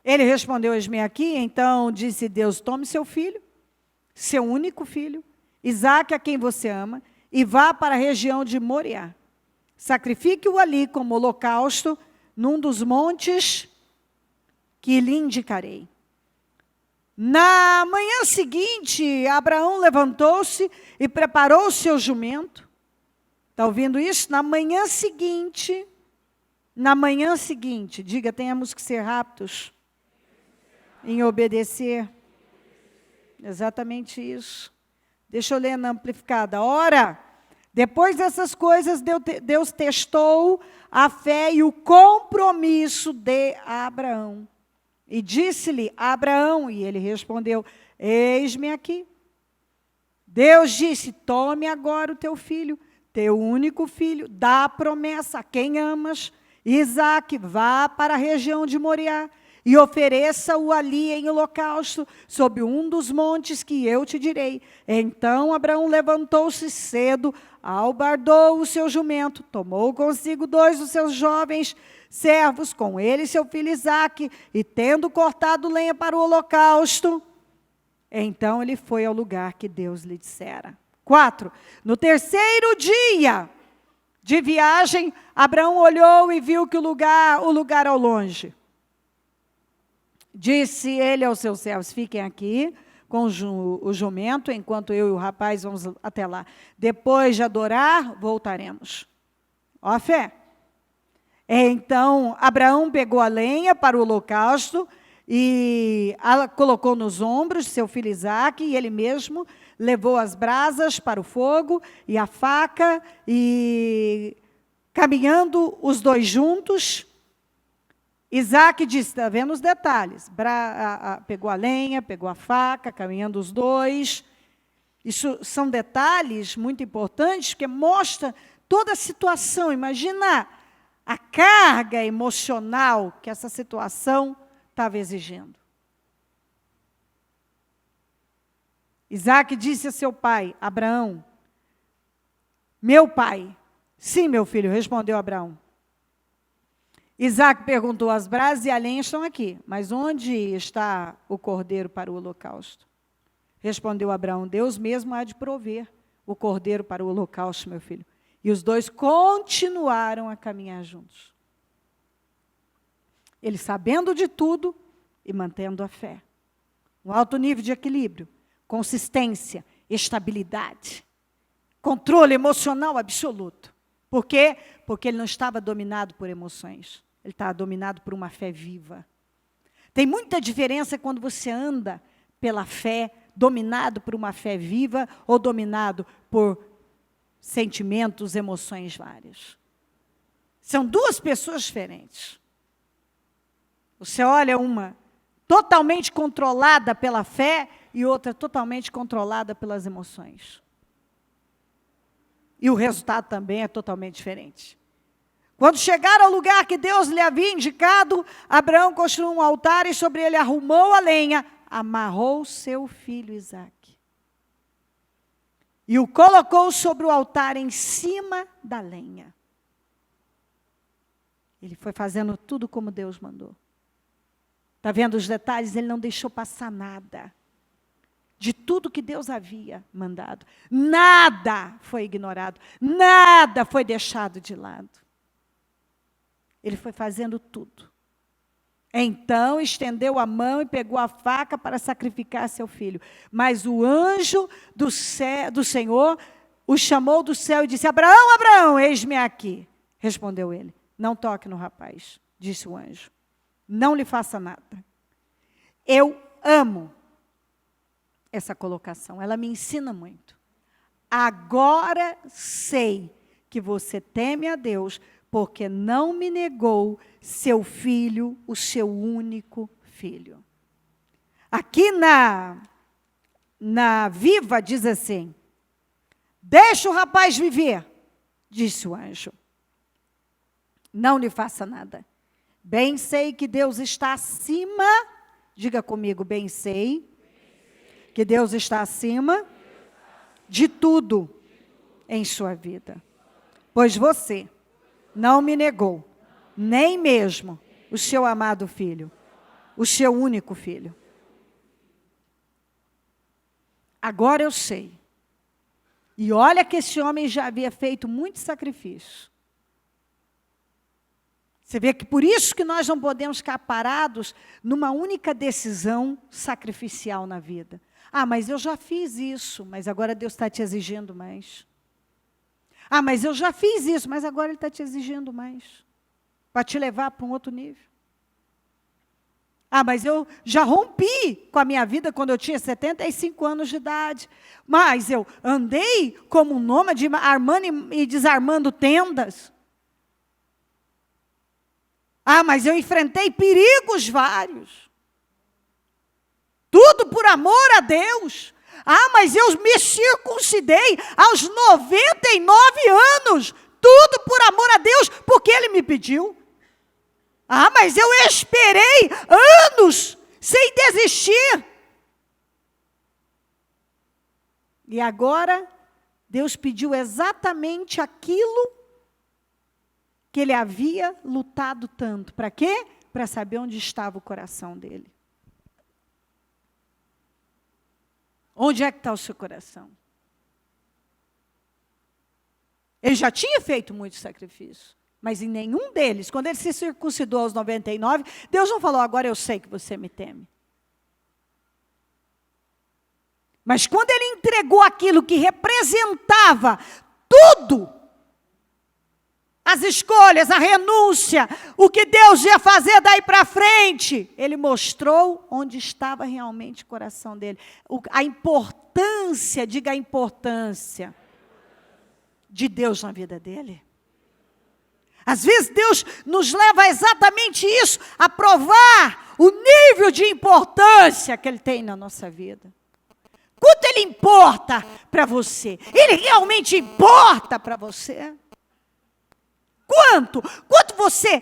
ele respondeu, eis-me aqui. Então disse Deus, tome seu filho, seu único filho, Isaque, a quem você ama, e vá para a região de Moriá. Sacrifique-o ali como holocausto, num dos montes que lhe indicarei. Na manhã seguinte, Abraão levantou-se e preparou o seu jumento. Está ouvindo isso? Na manhã seguinte, diga, temos que ser rápidos em obedecer. Exatamente isso. Deixa eu ler na amplificada. Ora, depois dessas coisas, Deus testou a fé e o compromisso de Abraão. E disse-lhe a Abraão, e ele respondeu, eis-me aqui. Deus disse, tome agora o teu filho, teu único filho, dá a promessa a quem amas, Isaque, vá para a região de Moriá, e ofereça-o ali em holocausto, sob um dos montes que eu te direi. Então Abraão levantou-se cedo, albardou o seu jumento, tomou consigo 2 dos seus jovens servos, com ele seu filho Isaque, e tendo cortado lenha para o holocausto, então ele foi ao lugar que Deus lhe dissera. 4. No terceiro dia de viagem, Abraão olhou e viu que o lugar ao longe. Disse ele aos seus servos, fiquem aqui com o jumento, enquanto eu e o rapaz vamos até lá. Depois de adorar, voltaremos. Ó a fé. Então, Abraão pegou a lenha para o holocausto e a colocou nos ombros de seu filho Isaque, e ele mesmo levou as brasas para o fogo e a faca, e caminhando os dois juntos, Isaque disse, está vendo os detalhes, pegou a lenha, pegou a faca, caminhando os dois. Isso são detalhes muito importantes, que mostram toda a situação. Imagina a carga emocional que essa situação estava exigindo. Isaque disse a seu pai, Abraão, meu pai. Sim, meu filho, respondeu Abraão. Isaque perguntou, as brasas e a lenha estão aqui, mas onde está o cordeiro para o holocausto? Respondeu Abraão, Deus mesmo há de prover o cordeiro para o holocausto, meu filho. E os dois continuaram a caminhar juntos. Ele sabendo de tudo e mantendo a fé. Um alto nível de equilíbrio, consistência, estabilidade, controle emocional absoluto. Por quê? Porque ele não estava dominado por emoções. Ele estava dominado por uma fé viva. Tem muita diferença quando você anda pela fé, dominado por uma fé viva ou dominado por sentimentos, emoções várias. São duas pessoas diferentes. Você olha uma totalmente controlada pela fé e outra totalmente controlada pelas emoções. E o resultado também é totalmente diferente. Quando chegaram ao lugar que Deus lhe havia indicado, Abraão construiu um altar e sobre ele arrumou a lenha, amarrou seu filho Isaque. E o colocou sobre o altar em cima da lenha. Ele foi fazendo tudo como Deus mandou. Está vendo os detalhes? Ele não deixou passar nada. De tudo que Deus havia mandado. Nada foi ignorado. Nada foi deixado de lado. Ele foi fazendo tudo. Então estendeu a mão e pegou a faca para sacrificar seu filho. Mas o anjo do Senhor o chamou do céu e disse: Abraão, Abraão, eis-me aqui. Respondeu ele: não toque no rapaz, disse o anjo. Não lhe faça nada. Eu amo essa colocação, ela me ensina muito. Agora sei que você teme a Deus, porque não me negou seu filho, o seu único filho. Aqui na Viva diz assim: deixa o rapaz viver, disse o anjo. Não lhe faça nada. Bem sei que Deus está acima, diga comigo, bem sei que Deus está acima de tudo em sua vida. Pois você não me negou, nem mesmo o seu amado filho, o seu único filho. Agora eu sei. E olha que esse homem já havia feito muito sacrifício. Você vê que por isso que nós não podemos ficar parados numa única decisão sacrificial na vida. Ah, mas eu já fiz isso, mas agora Deus está te exigindo mais. Ah, mas eu já fiz isso, mas agora Ele está te exigindo mais. Para te levar para um outro nível. Ah, mas eu já rompi com a minha vida quando eu tinha 75 anos de idade. Mas eu andei como um nômade, armando e desarmando tendas. Ah, mas eu enfrentei perigos vários. Tudo por amor a Deus. Ah, mas eu me circuncidei aos 99 anos. Tudo por amor a Deus, porque Ele me pediu. Ah, mas eu esperei anos sem desistir. E agora, Deus pediu exatamente aquilo que ele havia lutado tanto. Para quê? Para saber onde estava o coração dele. Onde é que está o seu coração? Ele já tinha feito muito sacrifício, mas em nenhum deles, quando ele se circuncidou aos 99, Deus não falou: agora eu sei que você me teme. Mas quando ele entregou aquilo que representava tudo, as escolhas, a renúncia, o que Deus ia fazer daí para frente, Ele mostrou onde estava realmente o coração dele. A importância, diga a importância de Deus na vida dele. Às vezes Deus nos leva a exatamente isso, a provar o nível de importância que Ele tem na nossa vida. Quanto Ele importa para você? Ele realmente importa para você? Quanto você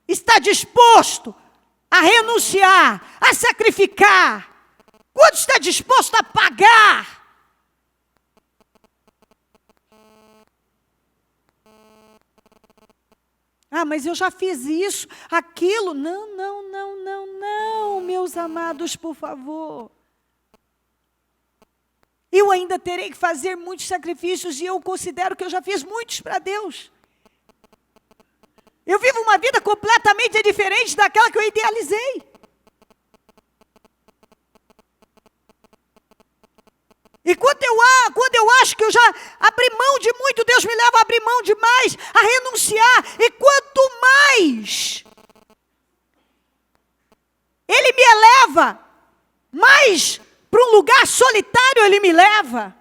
está disposto a renunciar, a sacrificar? Quanto está disposto a pagar? Ah, mas eu já fiz isso, aquilo. Não, meus amados, por favor. Eu ainda terei que fazer muitos sacrifícios e eu considero que eu já fiz muitos para Deus. Eu vivo uma vida completamente diferente daquela que eu idealizei. E quando eu acho que eu já abri mão de muito, Deus me leva a abrir mão de mais, a renunciar. E quanto mais Ele me eleva, mais para um lugar solitário Ele me leva.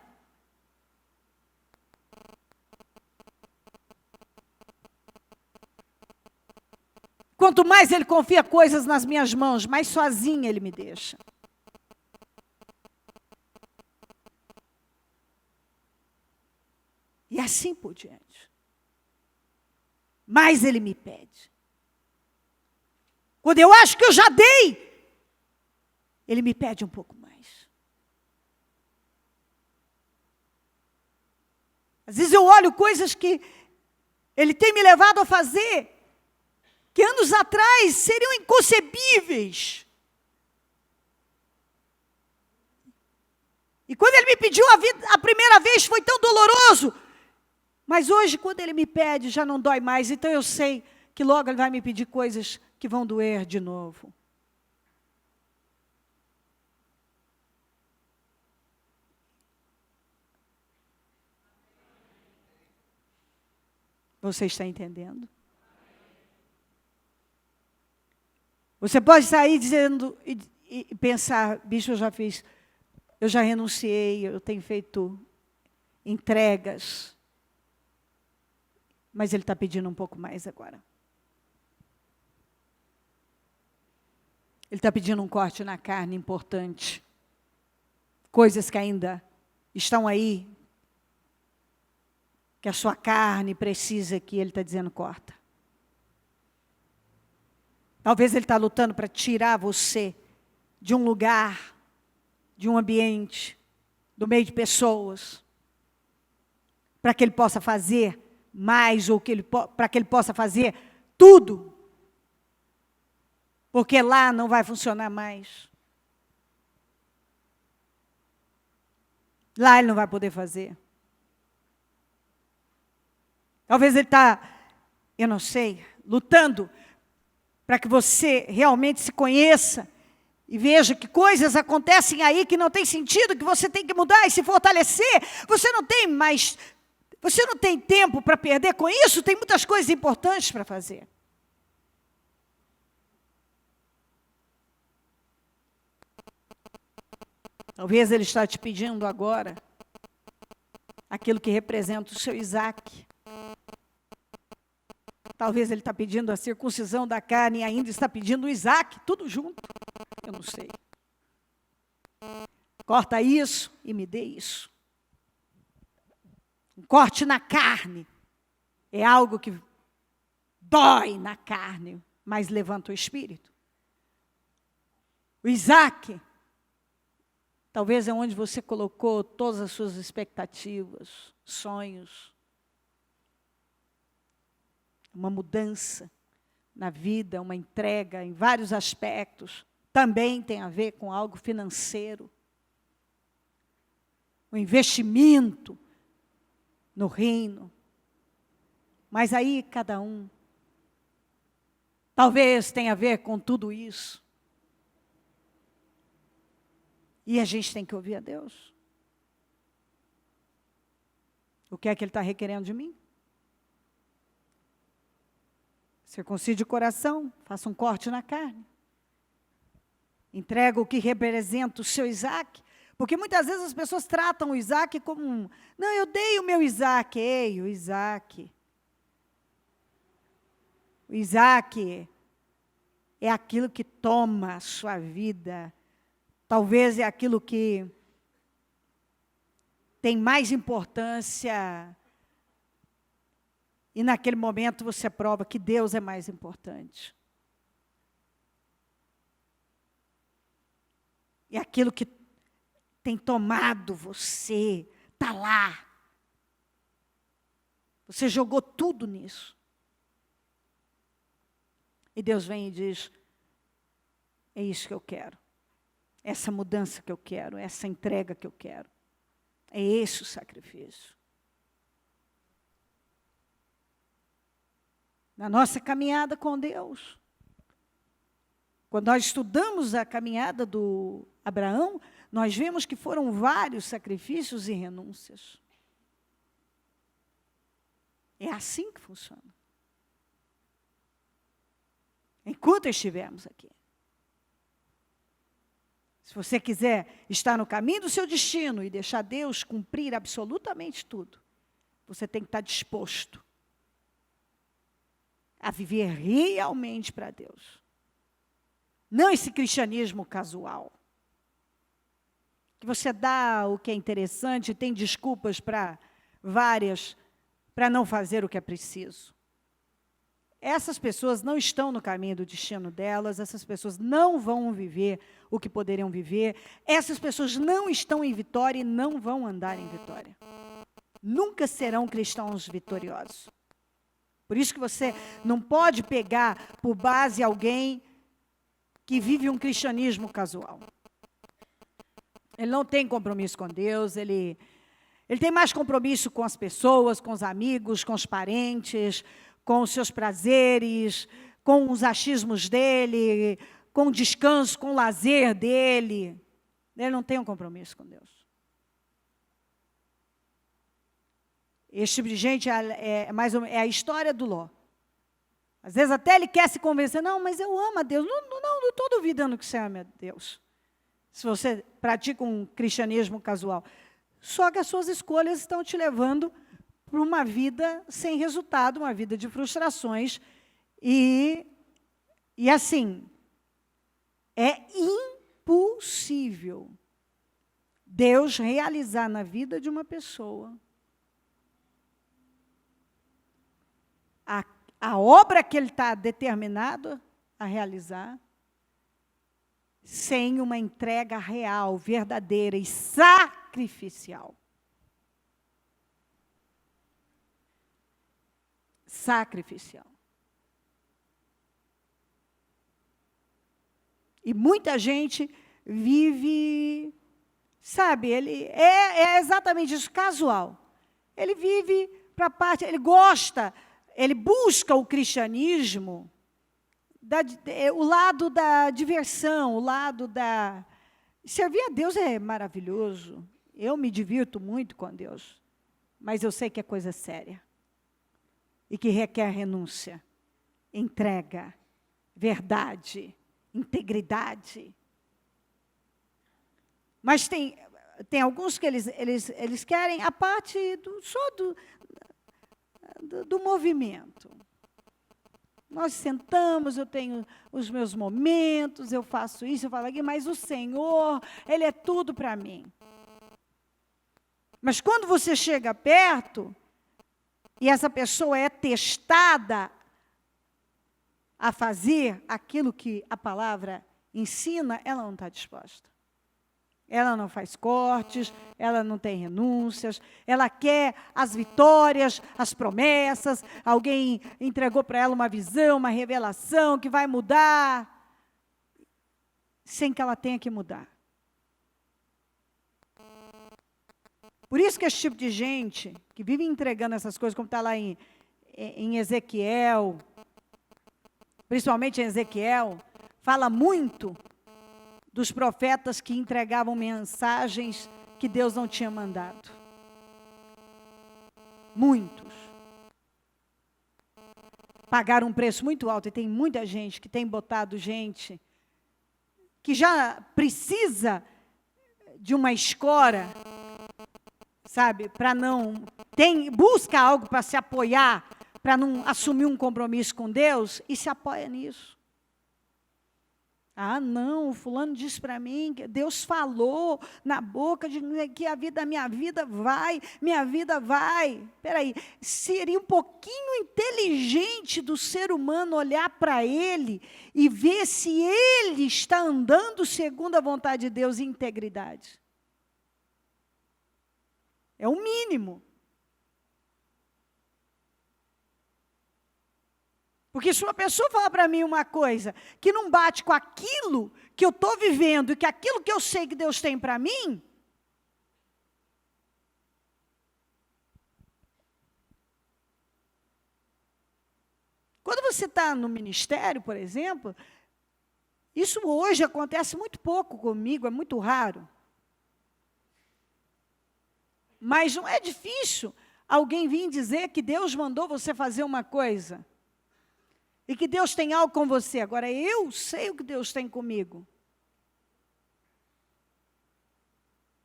Quanto mais Ele confia coisas nas minhas mãos, mais sozinho Ele me deixa. E assim por diante. Mas Ele me pede. Quando eu acho que eu já dei, Ele me pede um pouco mais. Às vezes eu olho coisas que Ele tem me levado a fazer, que anos atrás seriam inconcebíveis. E quando Ele me pediu a primeira vez, foi tão doloroso. Mas hoje, quando Ele me pede, já não dói mais. Então eu sei que logo Ele vai me pedir coisas que vão doer de novo. Você está entendendo? Você pode sair dizendo e pensar, bicho, eu já renunciei, eu tenho feito entregas. Mas Ele está pedindo um pouco mais agora. Ele está pedindo um corte na carne importante. Coisas que ainda estão aí, que a sua carne precisa, que Ele está dizendo corta. Talvez Ele está lutando para tirar você de um lugar, de um ambiente, do meio de pessoas, para que Ele possa fazer mais, ou para que Ele possa fazer tudo. Porque lá não vai funcionar mais. Lá Ele não vai poder fazer. Talvez Ele está, eu não sei, lutando para que você realmente se conheça e veja que coisas acontecem aí que não tem sentido, que você tem que mudar e se fortalecer. Você não tem tempo para perder com isso, tem muitas coisas importantes para fazer. Talvez Ele está te pedindo agora aquilo que representa o seu Isaac. Talvez Ele está pedindo a circuncisão da carne e ainda está pedindo o Isaac, tudo junto. Eu não sei. Corta isso e me dê isso. Um corte na carne é algo que dói na carne, mas levanta o espírito. O Isaac, talvez é onde você colocou todas as suas expectativas, sonhos. Uma mudança na vida, uma entrega em vários aspectos. Também tem a ver com algo financeiro. O investimento no reino. Mas aí cada um. Talvez tenha a ver com tudo isso. E a gente tem que ouvir a Deus. O que é que Ele está requerendo de mim? Circuncide o coração, faça um corte na carne. Entrega o que representa o seu Isaac. Porque muitas vezes as pessoas tratam o Isaac como não, eu dei o meu Isaac. Ei, o Isaac. O Isaac é aquilo que toma a sua vida. Talvez é aquilo que tem mais importância. E naquele momento você prova que Deus é mais importante. É aquilo que tem tomado você, está lá. Você jogou tudo nisso. E Deus vem e diz, é isso que eu quero. Essa mudança que eu quero, essa entrega que eu quero. É esse o sacrifício. Na nossa caminhada com Deus. Quando nós estudamos a caminhada do Abraão, nós vemos que foram vários sacrifícios e renúncias. É assim que funciona. Enquanto estivermos aqui. Se você quiser estar no caminho do seu destino e deixar Deus cumprir absolutamente tudo, você tem que estar disposto a viver realmente para Deus. Não esse cristianismo casual. Que você dá o que é interessante, tem desculpas para várias para não fazer o que é preciso. Essas pessoas não estão no caminho do destino delas, essas pessoas não vão viver o que poderiam viver, essas pessoas não estão em vitória e não vão andar em vitória. Nunca serão cristãos vitoriosos. Por isso que você não pode pegar por base alguém que vive um cristianismo casual. Ele não tem compromisso com Deus, ele tem mais compromisso com as pessoas, com os amigos, com os parentes, com os seus prazeres, com os achismos dele, com o descanso, com o lazer dele. Ele não tem um compromisso com Deus. Esse tipo de gente é a história do Ló. Às vezes até ele quer se convencer, não, mas eu amo a Deus. Não estou duvidando que você ame a Deus. Se você pratica um cristianismo casual. Só que as suas escolhas estão te levando para uma vida sem resultado, uma vida de frustrações. E assim, é impossível Deus realizar na vida de uma pessoa a obra que ele está determinado a realizar sem uma entrega real, verdadeira e sacrificial. Sacrificial. E muita gente vive, sabe, ele é exatamente isso, casual. Ele vive para a parte, ele gosta, ele busca o cristianismo, o lado da diversão, o lado da... Servir a Deus é maravilhoso, eu me divirto muito com Deus, mas eu sei que é coisa séria. E que requer renúncia, entrega, verdade, integridade. Mas tem alguns que eles querem a parte do movimento. Nós sentamos, eu tenho os meus momentos, eu faço isso, eu falo aquilo, mas o Senhor, Ele é tudo para mim. Mas quando você chega perto, e essa pessoa é testada a fazer aquilo que a palavra ensina, ela não está disposta. Ela não faz cortes, ela não tem renúncias, ela quer as vitórias, as promessas, alguém entregou para ela uma visão, uma revelação que vai mudar, sem que ela tenha que mudar. Por isso que esse tipo de gente, que vive entregando essas coisas, como está lá em Ezequiel, principalmente em Ezequiel, fala muito dos profetas que entregavam mensagens que Deus não tinha mandado. Muitos. Pagaram um preço muito alto, e tem muita gente que tem botado gente que já precisa de uma escora, sabe, para não... busca algo para se apoiar, para não assumir um compromisso com Deus, e se apoia nisso. Ah, não, o fulano disse para mim, que Deus falou na boca de que minha vida vai. Espera aí, seria um pouquinho inteligente do ser humano olhar para ele e ver se ele está andando segundo a vontade de Deus em integridade. É o mínimo. Porque se uma pessoa falar para mim uma coisa que não bate com aquilo que eu estou vivendo, e que aquilo que eu sei que Deus tem para mim, quando você está no ministério, por exemplo, isso hoje acontece muito pouco comigo, é muito raro. Mas não é difícil alguém vir dizer que Deus mandou você fazer uma coisa. E que Deus tem algo com você. Agora, eu sei o que Deus tem comigo.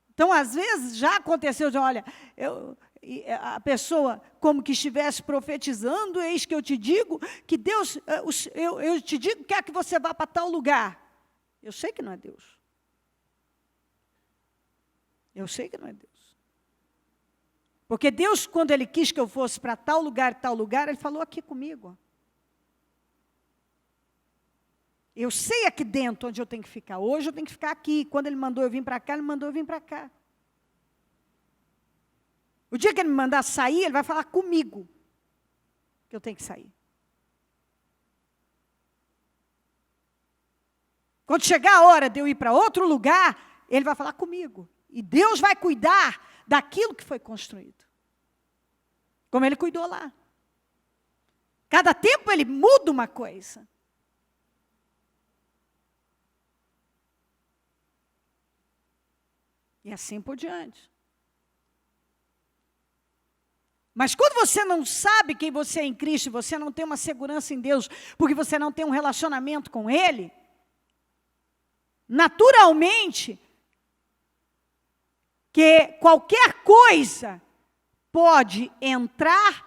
Então, às vezes, já aconteceu de, olha, a pessoa como que estivesse profetizando, eis que eu te digo que Deus, eu te digo que quer que você vá para tal lugar. Eu sei que não é Deus. Eu sei que não é Deus. Porque Deus, quando Ele quis que eu fosse para tal lugar, Ele falou aqui comigo. Eu sei aqui dentro onde eu tenho que ficar. Hoje eu tenho que ficar aqui. Quando Ele mandou eu vir para cá, Ele mandou eu vir para cá. O dia que Ele me mandar sair, Ele vai falar comigo que eu tenho que sair. Quando chegar a hora de eu ir para outro lugar, Ele vai falar comigo. E Deus vai cuidar daquilo que foi construído. Como Ele cuidou lá. Cada tempo Ele muda uma coisa. E assim por diante. Mas quando você não sabe quem você é em Cristo, você não tem uma segurança em Deus, porque você não tem um relacionamento com Ele, naturalmente, que qualquer coisa pode entrar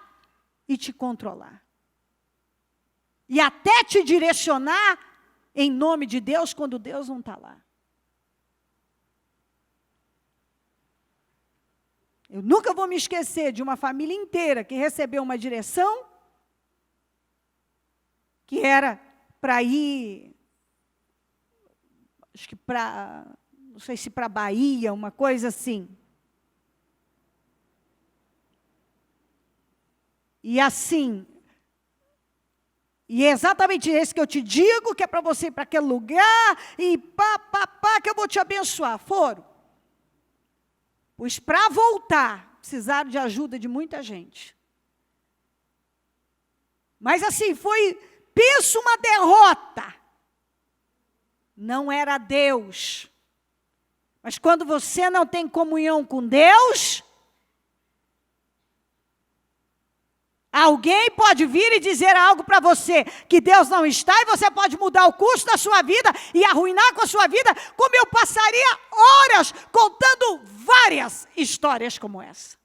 e te controlar. E até te direcionar em nome de Deus, quando Deus não está lá. Eu nunca vou me esquecer de uma família inteira que recebeu uma direção que era para ir, acho que não sei se para Bahia, uma coisa assim. E assim, e é exatamente esse que eu te digo, que é para você ir para aquele lugar, e que eu vou te abençoar. Foram. Pois para voltar, precisaram de ajuda de muita gente. Mas assim, penso uma derrota. Não era Deus. Mas quando você não tem comunhão com Deus, alguém pode vir e dizer algo para você que Deus não está, e você pode mudar o curso da sua vida e arruinar com a sua vida, como eu passaria horas contando várias histórias como essa.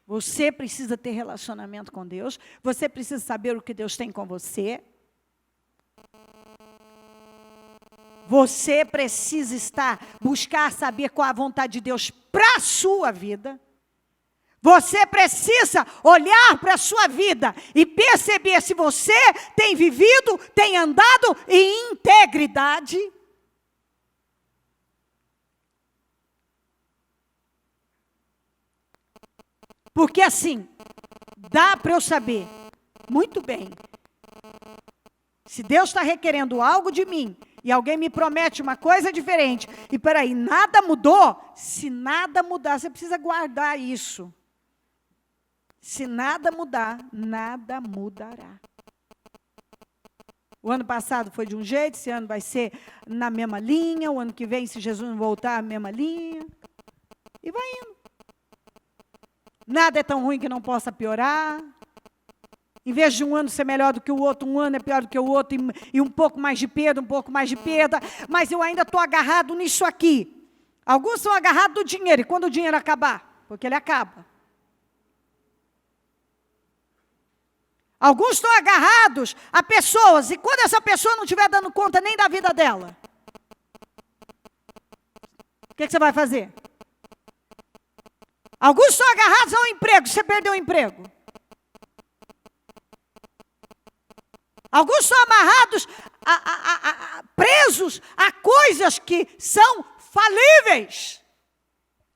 Você precisa ter relacionamento com Deus, você precisa saber o que Deus tem com você. Você precisa buscar saber qual a vontade de Deus para a sua vida. Você precisa olhar para a sua vida e perceber se você tem vivido, tem andado em integridade. Porque assim, dá para eu saber muito bem, se Deus está requerendo algo de mim, e alguém me promete uma coisa diferente, e peraí, nada mudou? Se nada mudar, você precisa guardar isso. Se nada mudar, nada mudará. O ano passado foi de um jeito, esse ano vai ser na mesma linha, o ano que vem, se Jesus não voltar, a mesma linha. E vai indo. Nada é tão ruim que não possa piorar. Em vez de um ano ser melhor do que o outro, um ano é pior do que o outro, e um pouco mais de perda, um pouco mais de perda, mas eu ainda estou agarrado nisso aqui. Alguns são agarrados do dinheiro, e quando o dinheiro acabar? Porque ele acaba. Alguns estão agarrados a pessoas, e quando essa pessoa não estiver dando conta nem da vida dela, o que você vai fazer? Alguns estão agarrados ao emprego, você perdeu o emprego. Alguns estão amarrados, presos a coisas que são falíveis.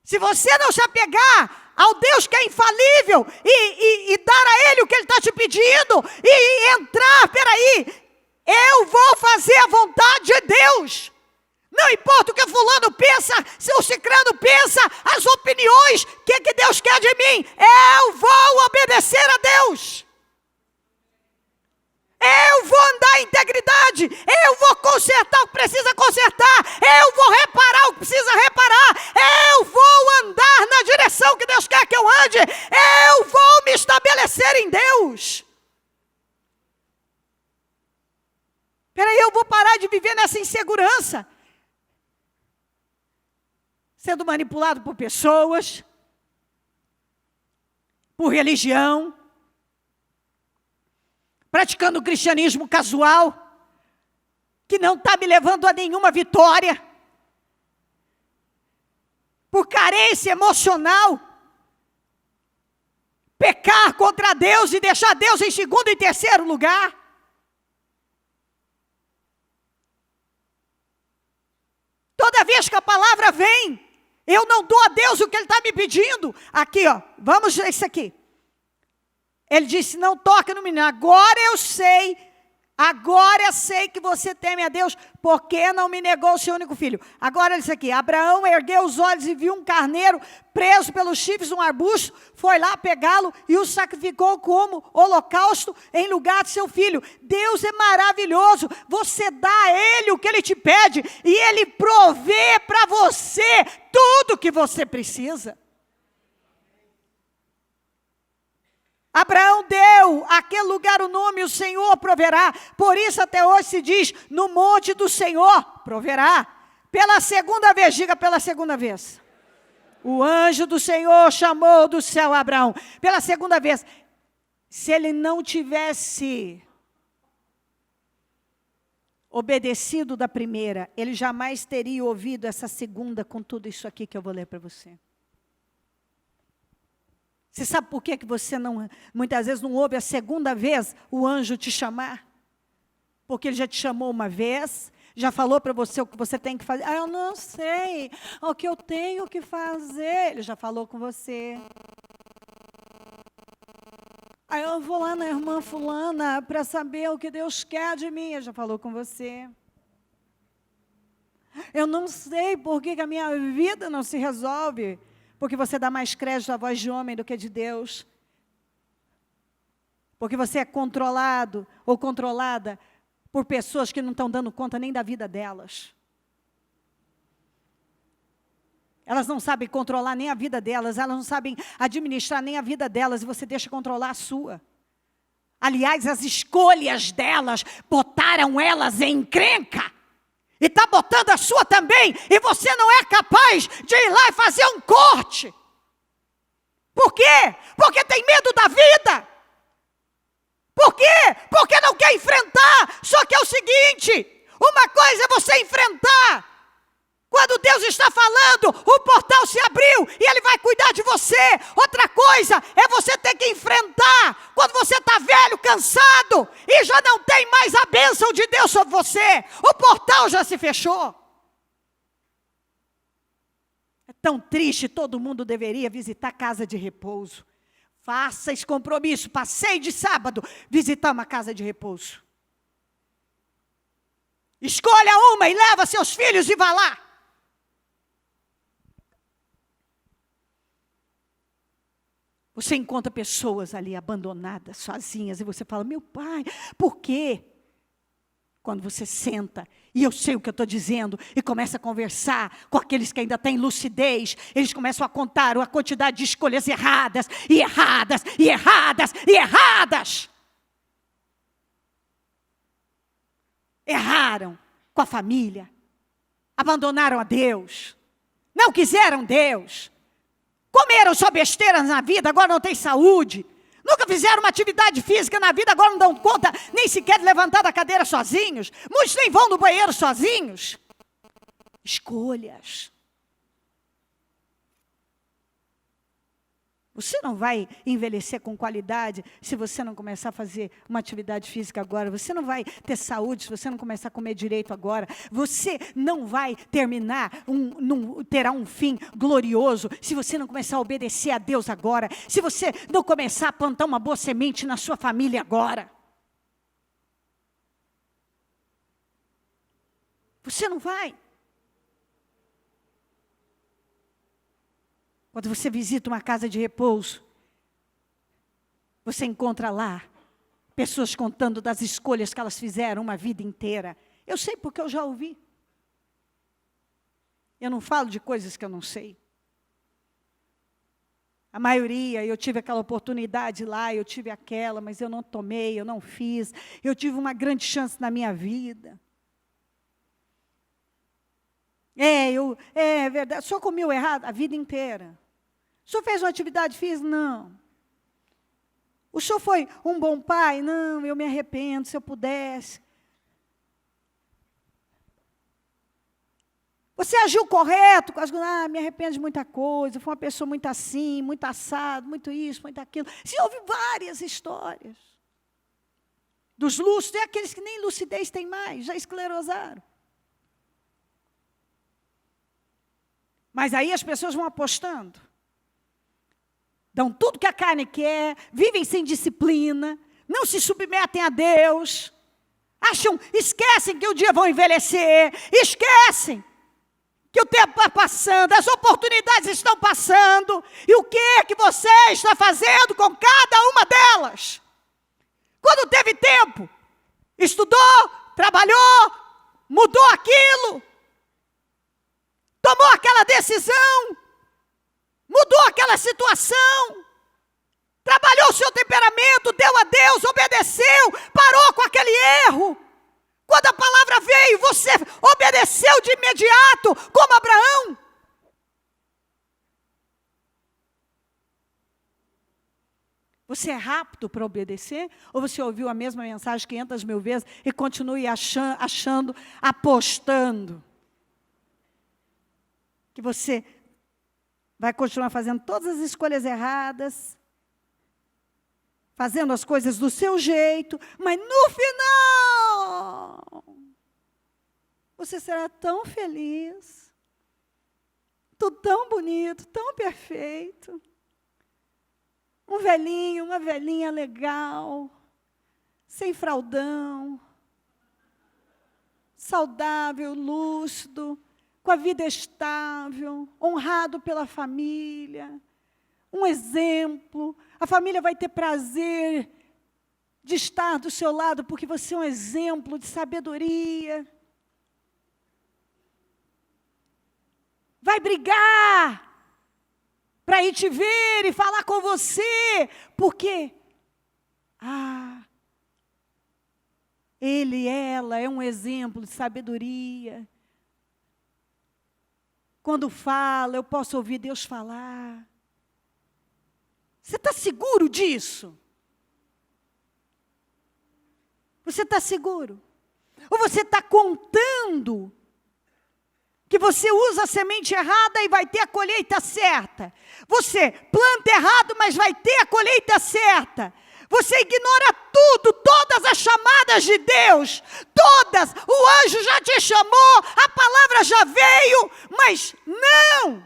Se você não se apegar ao Deus que é infalível e dar a Ele o que Ele está te pedindo, e entrar, peraí, eu vou fazer a vontade de Deus. Não importa o que fulano pensa, se o ciclano pensa, as opiniões, o que Deus quer de mim, eu vou obedecer a Deus. Eu vou andar em integridade, eu vou consertar o que precisa consertar, eu vou reparar o que precisa reparar, eu vou andar na direção que Deus quer que eu ande, eu vou me estabelecer em Deus. Peraí, eu vou parar de viver nessa insegurança, sendo manipulado por pessoas, por religião, praticando o cristianismo casual, que não está me levando a nenhuma vitória. por carência emocional, pecar contra Deus e deixar Deus em segundo e terceiro lugar. Toda vez que a palavra vem, eu não dou a Deus o que Ele está me pedindo. Aqui, ó, vamos ver isso aqui. Ele disse, não toca no menino. Agora eu sei que você teme a Deus, porque não me negou o seu único filho. Agora ele disse aqui, Abraão ergueu os olhos e viu um carneiro preso pelos chifres num arbusto, foi lá pegá-lo e o sacrificou como holocausto em lugar de seu filho. Deus é maravilhoso, você dá a Ele o que Ele te pede, e Ele provê para você tudo o que você precisa. Abraão deu àquele lugar o nome, o Senhor proverá. Por isso até hoje se diz, no monte do Senhor proverá. Pela segunda vez, diga pela segunda vez. O anjo do Senhor chamou do céu Abraão. Pela segunda vez. Se ele não tivesse obedecido da primeira, ele jamais teria ouvido essa segunda com tudo isso aqui que eu vou ler para você. Você sabe por que você muitas vezes não ouve a segunda vez o anjo te chamar? Porque ele já te chamou uma vez, já falou para você o que você tem que fazer. Eu não sei o que eu tenho que fazer. Ele já falou com você. Aí eu vou lá na irmã fulana para saber o que Deus quer de mim. Ele já falou com você. Eu não sei por que a minha vida não se resolve. Porque você dá mais crédito à voz de homem do que de Deus. Porque você é controlado ou controlada por pessoas que não estão dando conta nem da vida delas. Elas não sabem controlar nem a vida delas, elas não sabem administrar nem a vida delas, e você deixa controlar a sua. Aliás, as escolhas delas botaram elas em encrenca. E está botando a sua também, e você não é capaz de ir lá e fazer um corte. Por quê? Porque tem medo da vida. Por quê? Porque não quer enfrentar. Só que é o seguinte, uma coisa é você enfrentar. Quando Deus está falando, o portal se abriu e Ele vai cuidar de você. Outra coisa é você ter que enfrentar quando você está velho, cansado e já não tem mais a bênção de Deus sobre você. O portal já se fechou. É tão triste, todo mundo deveria visitar casa de repouso. Faça esse compromisso, passeie de sábado, visitar uma casa de repouso. Escolha uma e leva seus filhos e vá lá. Você encontra pessoas ali abandonadas, sozinhas, e você fala, meu pai, por quê? Quando você senta, e eu sei o que eu estou dizendo, e começa a conversar com aqueles que ainda têm lucidez, eles começam a contar a quantidade de escolhas erradas, e erradas, e erradas, e erradas. Erraram com a família, abandonaram a Deus, não quiseram Deus. Comeram só besteiras na vida, agora não tem saúde. Nunca fizeram uma atividade física na vida, agora não dão conta nem sequer de levantar da cadeira sozinhos. Muitos nem vão no banheiro sozinhos. Escolhas. Você não vai envelhecer com qualidade se você não começar a fazer uma atividade física agora. Você não vai ter saúde se você não começar a comer direito agora. Você não vai terá um fim glorioso se você não começar a obedecer a Deus agora. Se você não começar a plantar uma boa semente na sua família agora. Você não vai. Quando você visita uma casa de repouso, você encontra lá pessoas contando das escolhas que elas fizeram uma vida inteira. Eu sei porque eu já ouvi. Eu não falo de coisas que eu não sei. A maioria, eu tive aquela oportunidade lá, eu tive aquela, mas eu não tomei, eu não fiz. Eu tive uma grande chance na minha vida. É verdade, o senhor comeu errado a vida inteira. O senhor fez uma atividade física? Não. O senhor foi um bom pai? Não, eu me arrependo, se eu pudesse. Você agiu correto, me arrependo de muita coisa, fui uma pessoa muito assim, muito assado, muito isso, muito aquilo. Se ouve várias histórias. Dos lúcidos, tem aqueles que nem lucidez têm mais, já esclerosaram. Mas aí as pessoas vão apostando. Dão tudo que a carne quer, vivem sem disciplina, não se submetem a Deus, esquecem que um dia vão envelhecer, esquecem que o tempo está passando, as oportunidades estão passando, e o que é que você está fazendo com cada uma delas? Quando teve tempo, estudou, trabalhou, mudou aquilo, tomou aquela decisão, mudou aquela situação, trabalhou o seu temperamento, deu a Deus, obedeceu, parou com aquele erro. Quando a palavra veio, você obedeceu de imediato, como Abraão. Você é rápido para obedecer? Ou você ouviu a mesma mensagem 500 mil vezes e continue achando, apostando que você vai continuar fazendo todas as escolhas erradas, fazendo as coisas do seu jeito, mas no final, você será tão feliz, tudo tão bonito, tão perfeito. Um velhinho, uma velhinha legal, sem fraldão, saudável, lúcido, com a vida estável, honrado pela família, um exemplo. A família vai ter prazer de estar do seu lado, porque você é um exemplo de sabedoria. Vai brigar para ir te ver e falar com você, porque ela é um exemplo de sabedoria. Quando fala, eu posso ouvir Deus falar. Você está seguro disso? Você está seguro? Ou você está contando que você usa a semente errada e vai ter a colheita certa? Você planta errado, mas vai ter a colheita certa. Você ignora tudo, todas as chamadas de Deus, todas. O anjo já te chamou, a palavra já veio, mas não.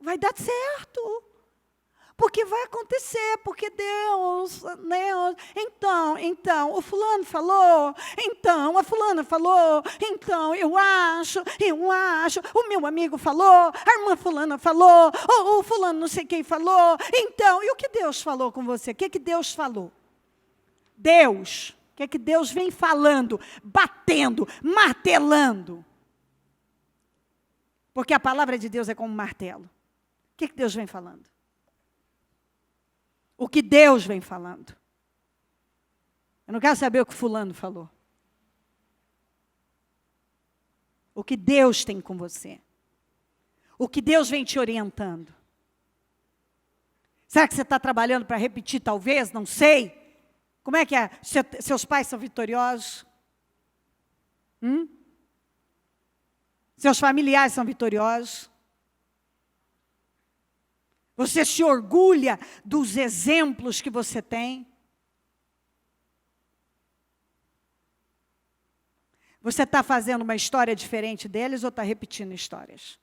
Vai dar certo. Porque vai acontecer, porque Deus, então, o fulano falou, então, a fulana falou, então, eu acho, o meu amigo falou, a irmã fulana falou, o fulano não sei quem falou, então, e o que Deus falou com você? O que Deus falou? Deus, o que Deus vem falando, batendo, martelando? Porque a palavra de Deus é como um martelo. O que Deus vem falando? O que Deus vem falando. Eu não quero saber o que fulano falou. O que Deus tem com você. O que Deus vem te orientando. Será que você está trabalhando para repetir talvez? Não sei. Como é que é? Seus pais são vitoriosos? Seus familiares são vitoriosos? Você se orgulha dos exemplos que você tem? Você está fazendo uma história diferente deles ou está repetindo histórias?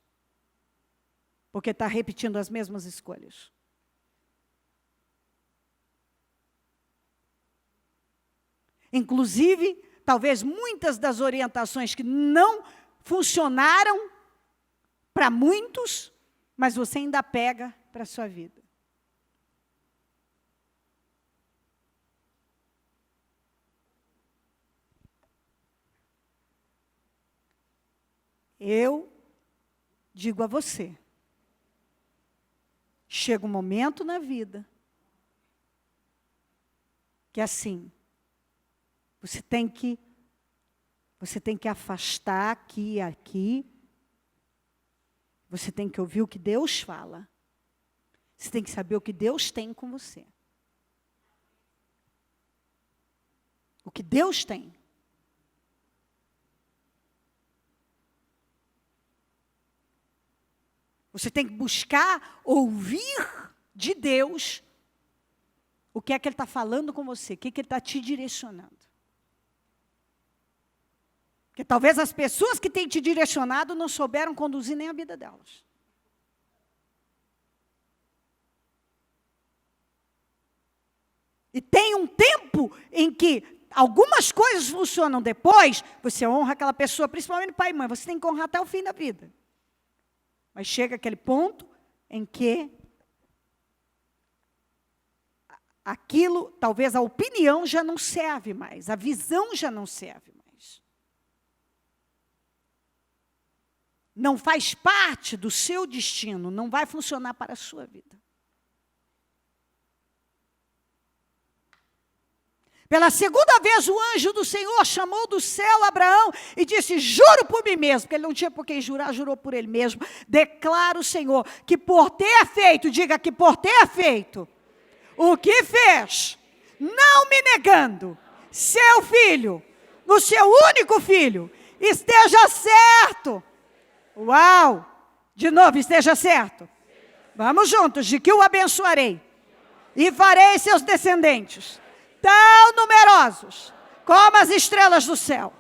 Porque está repetindo as mesmas escolhas. Inclusive, talvez muitas das orientações que não funcionaram para muitos, mas você ainda pega para a sua vida. Eu digo a você, chega um momento na vida que assim, você tem que afastar aqui e aqui. Você tem que ouvir o que Deus fala. Você tem que saber o que Deus tem com você. O que Deus tem. Você tem que buscar ouvir de Deus o que é que Ele está falando com você, o que é que Ele está te direcionando. Porque talvez as pessoas que têm te direcionado não souberam conduzir nem a vida delas. E tem um tempo em que algumas coisas funcionam depois, você honra aquela pessoa, principalmente pai e mãe, você tem que honrar até o fim da vida. Mas chega aquele ponto em que aquilo, talvez a opinião já não serve mais, a visão já não serve mais. Não faz parte do seu destino, não vai funcionar para a sua vida. Pela segunda vez o anjo do Senhor chamou do céu Abraão e disse, juro por mim mesmo, porque ele não tinha por quem jurar, jurou por ele mesmo. Declara o Senhor que por ter feito, diga que por ter feito, o que fez, não me negando, seu filho, o seu único filho, esteja certo. Uau! De novo, esteja certo. Vamos juntos, de que o abençoarei e farei seus descendentes tão numerosos como as estrelas do céu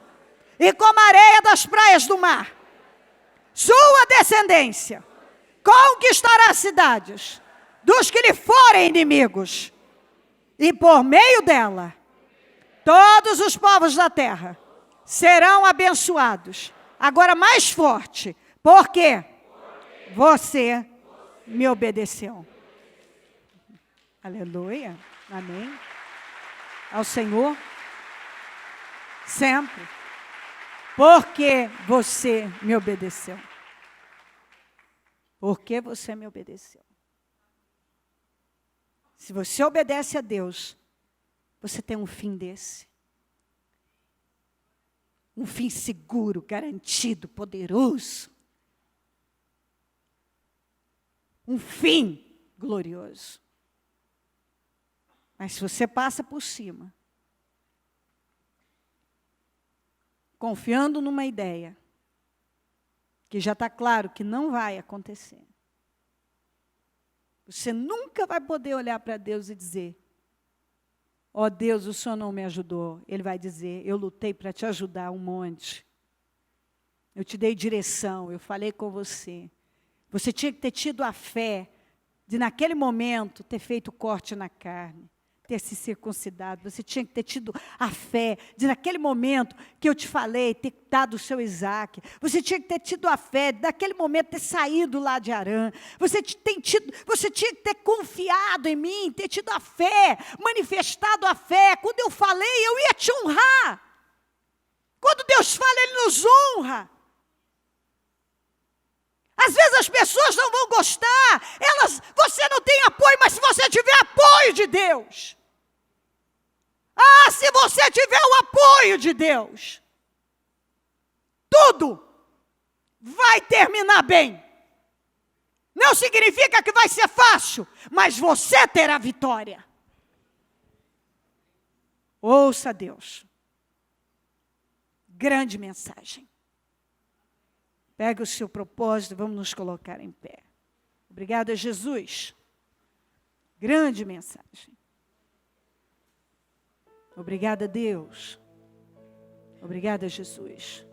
e como a areia das praias do mar. Sua descendência conquistará cidades dos que lhe forem inimigos, e por meio dela todos os povos da terra serão abençoados. Agora mais forte, porque você me obedeceu. Aleluia, amém. Ao Senhor, sempre, porque você me obedeceu. Porque você me obedeceu. Se você obedece a Deus, você tem um fim desse. Um fim seguro, garantido, poderoso. Um fim glorioso. Mas se você passa por cima, confiando numa ideia, que já está claro que não vai acontecer, você nunca vai poder olhar para Deus e dizer, ó Deus, o Senhor não me ajudou. Ele vai dizer, eu lutei para te ajudar um monte. Eu te dei direção, eu falei com você. Você tinha que ter tido a fé de naquele momento ter feito o corte na carne, ter se circuncidado. Você tinha que ter tido a fé de naquele momento que eu te falei, ter dado o seu Isaac. Você tinha que ter tido a fé de naquele momento ter saído lá de Harã. Você tinha que ter confiado em mim, ter tido a fé, manifestado a fé. Quando eu falei, eu ia te honrar. Quando Deus fala, Ele nos honra. Às vezes as pessoas não vão gostar, você não tem apoio, mas se você tiver apoio de Deus, se você tiver o apoio de Deus, tudo vai terminar bem. Não significa que vai ser fácil, mas você terá vitória. Ouça Deus. Grande mensagem. Pega o seu propósito, vamos nos colocar em pé. Obrigada, Jesus. Grande mensagem. Obrigada, Deus. Obrigada, Jesus.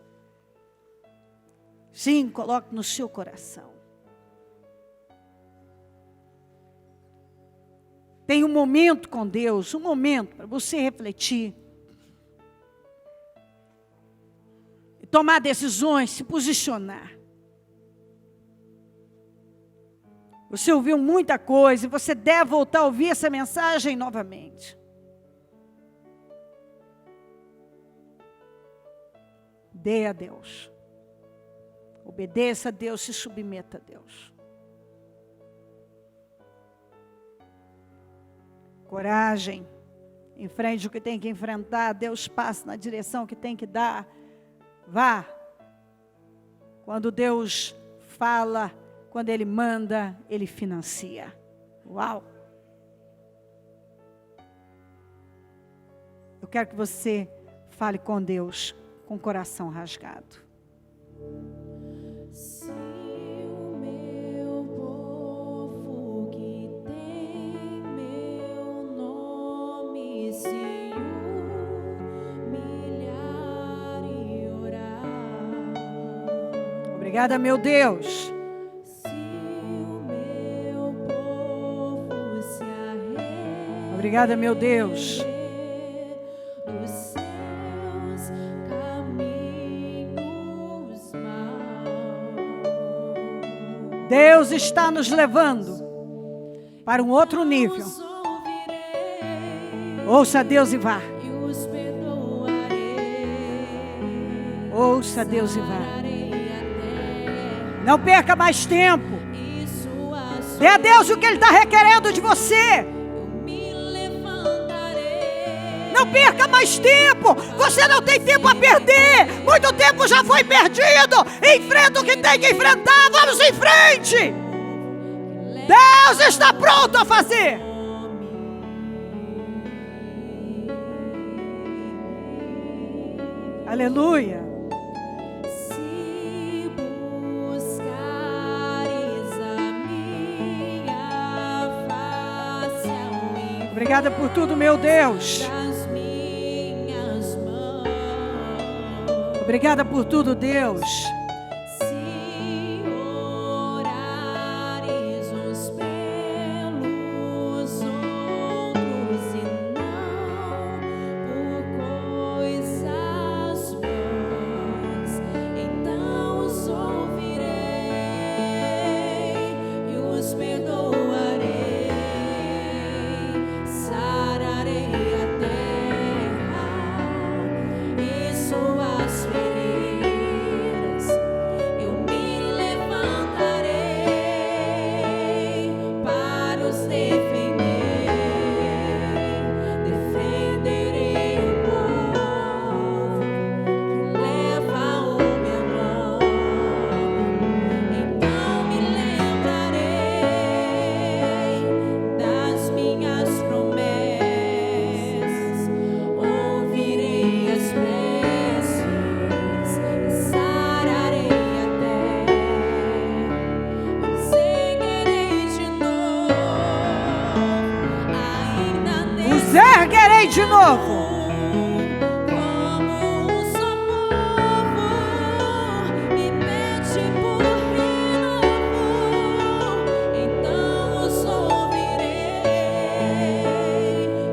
Sim, coloque no seu coração. Tem um momento com Deus, um momento para você refletir. Tomar decisões, se posicionar. Você ouviu muita coisa e você deve voltar a ouvir essa mensagem novamente. Dê a Deus. Obedeça a Deus, se submeta a Deus. Coragem. Enfrente o que tem que enfrentar. Deus passa na direção que tem que dar. Vá. Quando Deus fala, quando Ele manda, Ele financia. Uau! Eu quero que você fale com Deus com o coração rasgado. Se o meu Obrigada, meu Deus. Obrigada, meu Deus. Deus está nos levando para um outro nível. Ouça Deus e vá. Ouça Deus e vá. Não perca mais tempo. Dê a Deus o que Ele está requerendo de você. Não perca mais tempo. Você não tem tempo a perder. Muito tempo já foi perdido. Enfrenta o que tem que enfrentar. Vamos em frente. Deus está pronto a fazer. Aleluia. Se buscares a minha face ao invés Obrigada por tudo, meu Deus. das minhas mãos, Obrigada por tudo, Deus. se orares uns pelos outros e não por coisas boas, então os ouvirei e os perdoarei, sararei a terra e suas feridas. Eu me levantarei para os defender. Defenderei o povo que leva o meu nome. Então me lembrarei das minhas promessas. Ouvirei as preces e sararei a terra. Os erguerei de novo, ainda Os erguerei de novo. como um só povo, me pede por renovo, então os ouvirei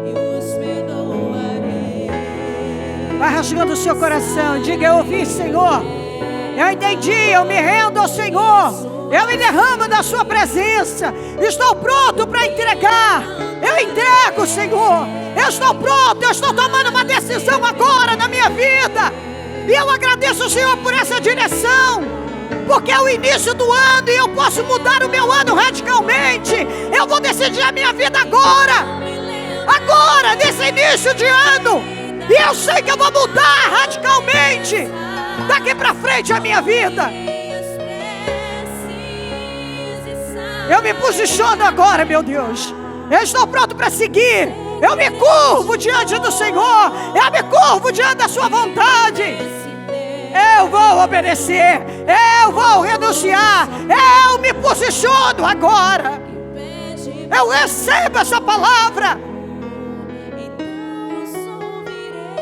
e os perdoarei. Vai rasgando o seu coração. Diga: eu ouvi, Senhor. Eu entendi, eu me rendo ao Senhor. Eu me derramo da sua presença. Estou pronto para entregar. Eu entrego, Senhor. Eu estou pronto, eu estou tomando uma decisão agora na minha vida. E eu agradeço, Senhor, por essa direção. Porque é o início do ano e eu posso mudar o meu ano radicalmente. Eu vou decidir a minha vida agora. Agora, nesse início de ano. E eu sei que eu vou mudar radicalmente daqui para frente a minha vida. Eu me posiciono agora, meu Deus. Eu estou pronto para seguir. Eu me curvo diante do Senhor. Eu me curvo diante da sua vontade. Eu vou obedecer. Eu vou renunciar. Eu me posiciono agora. Eu recebo essa palavra.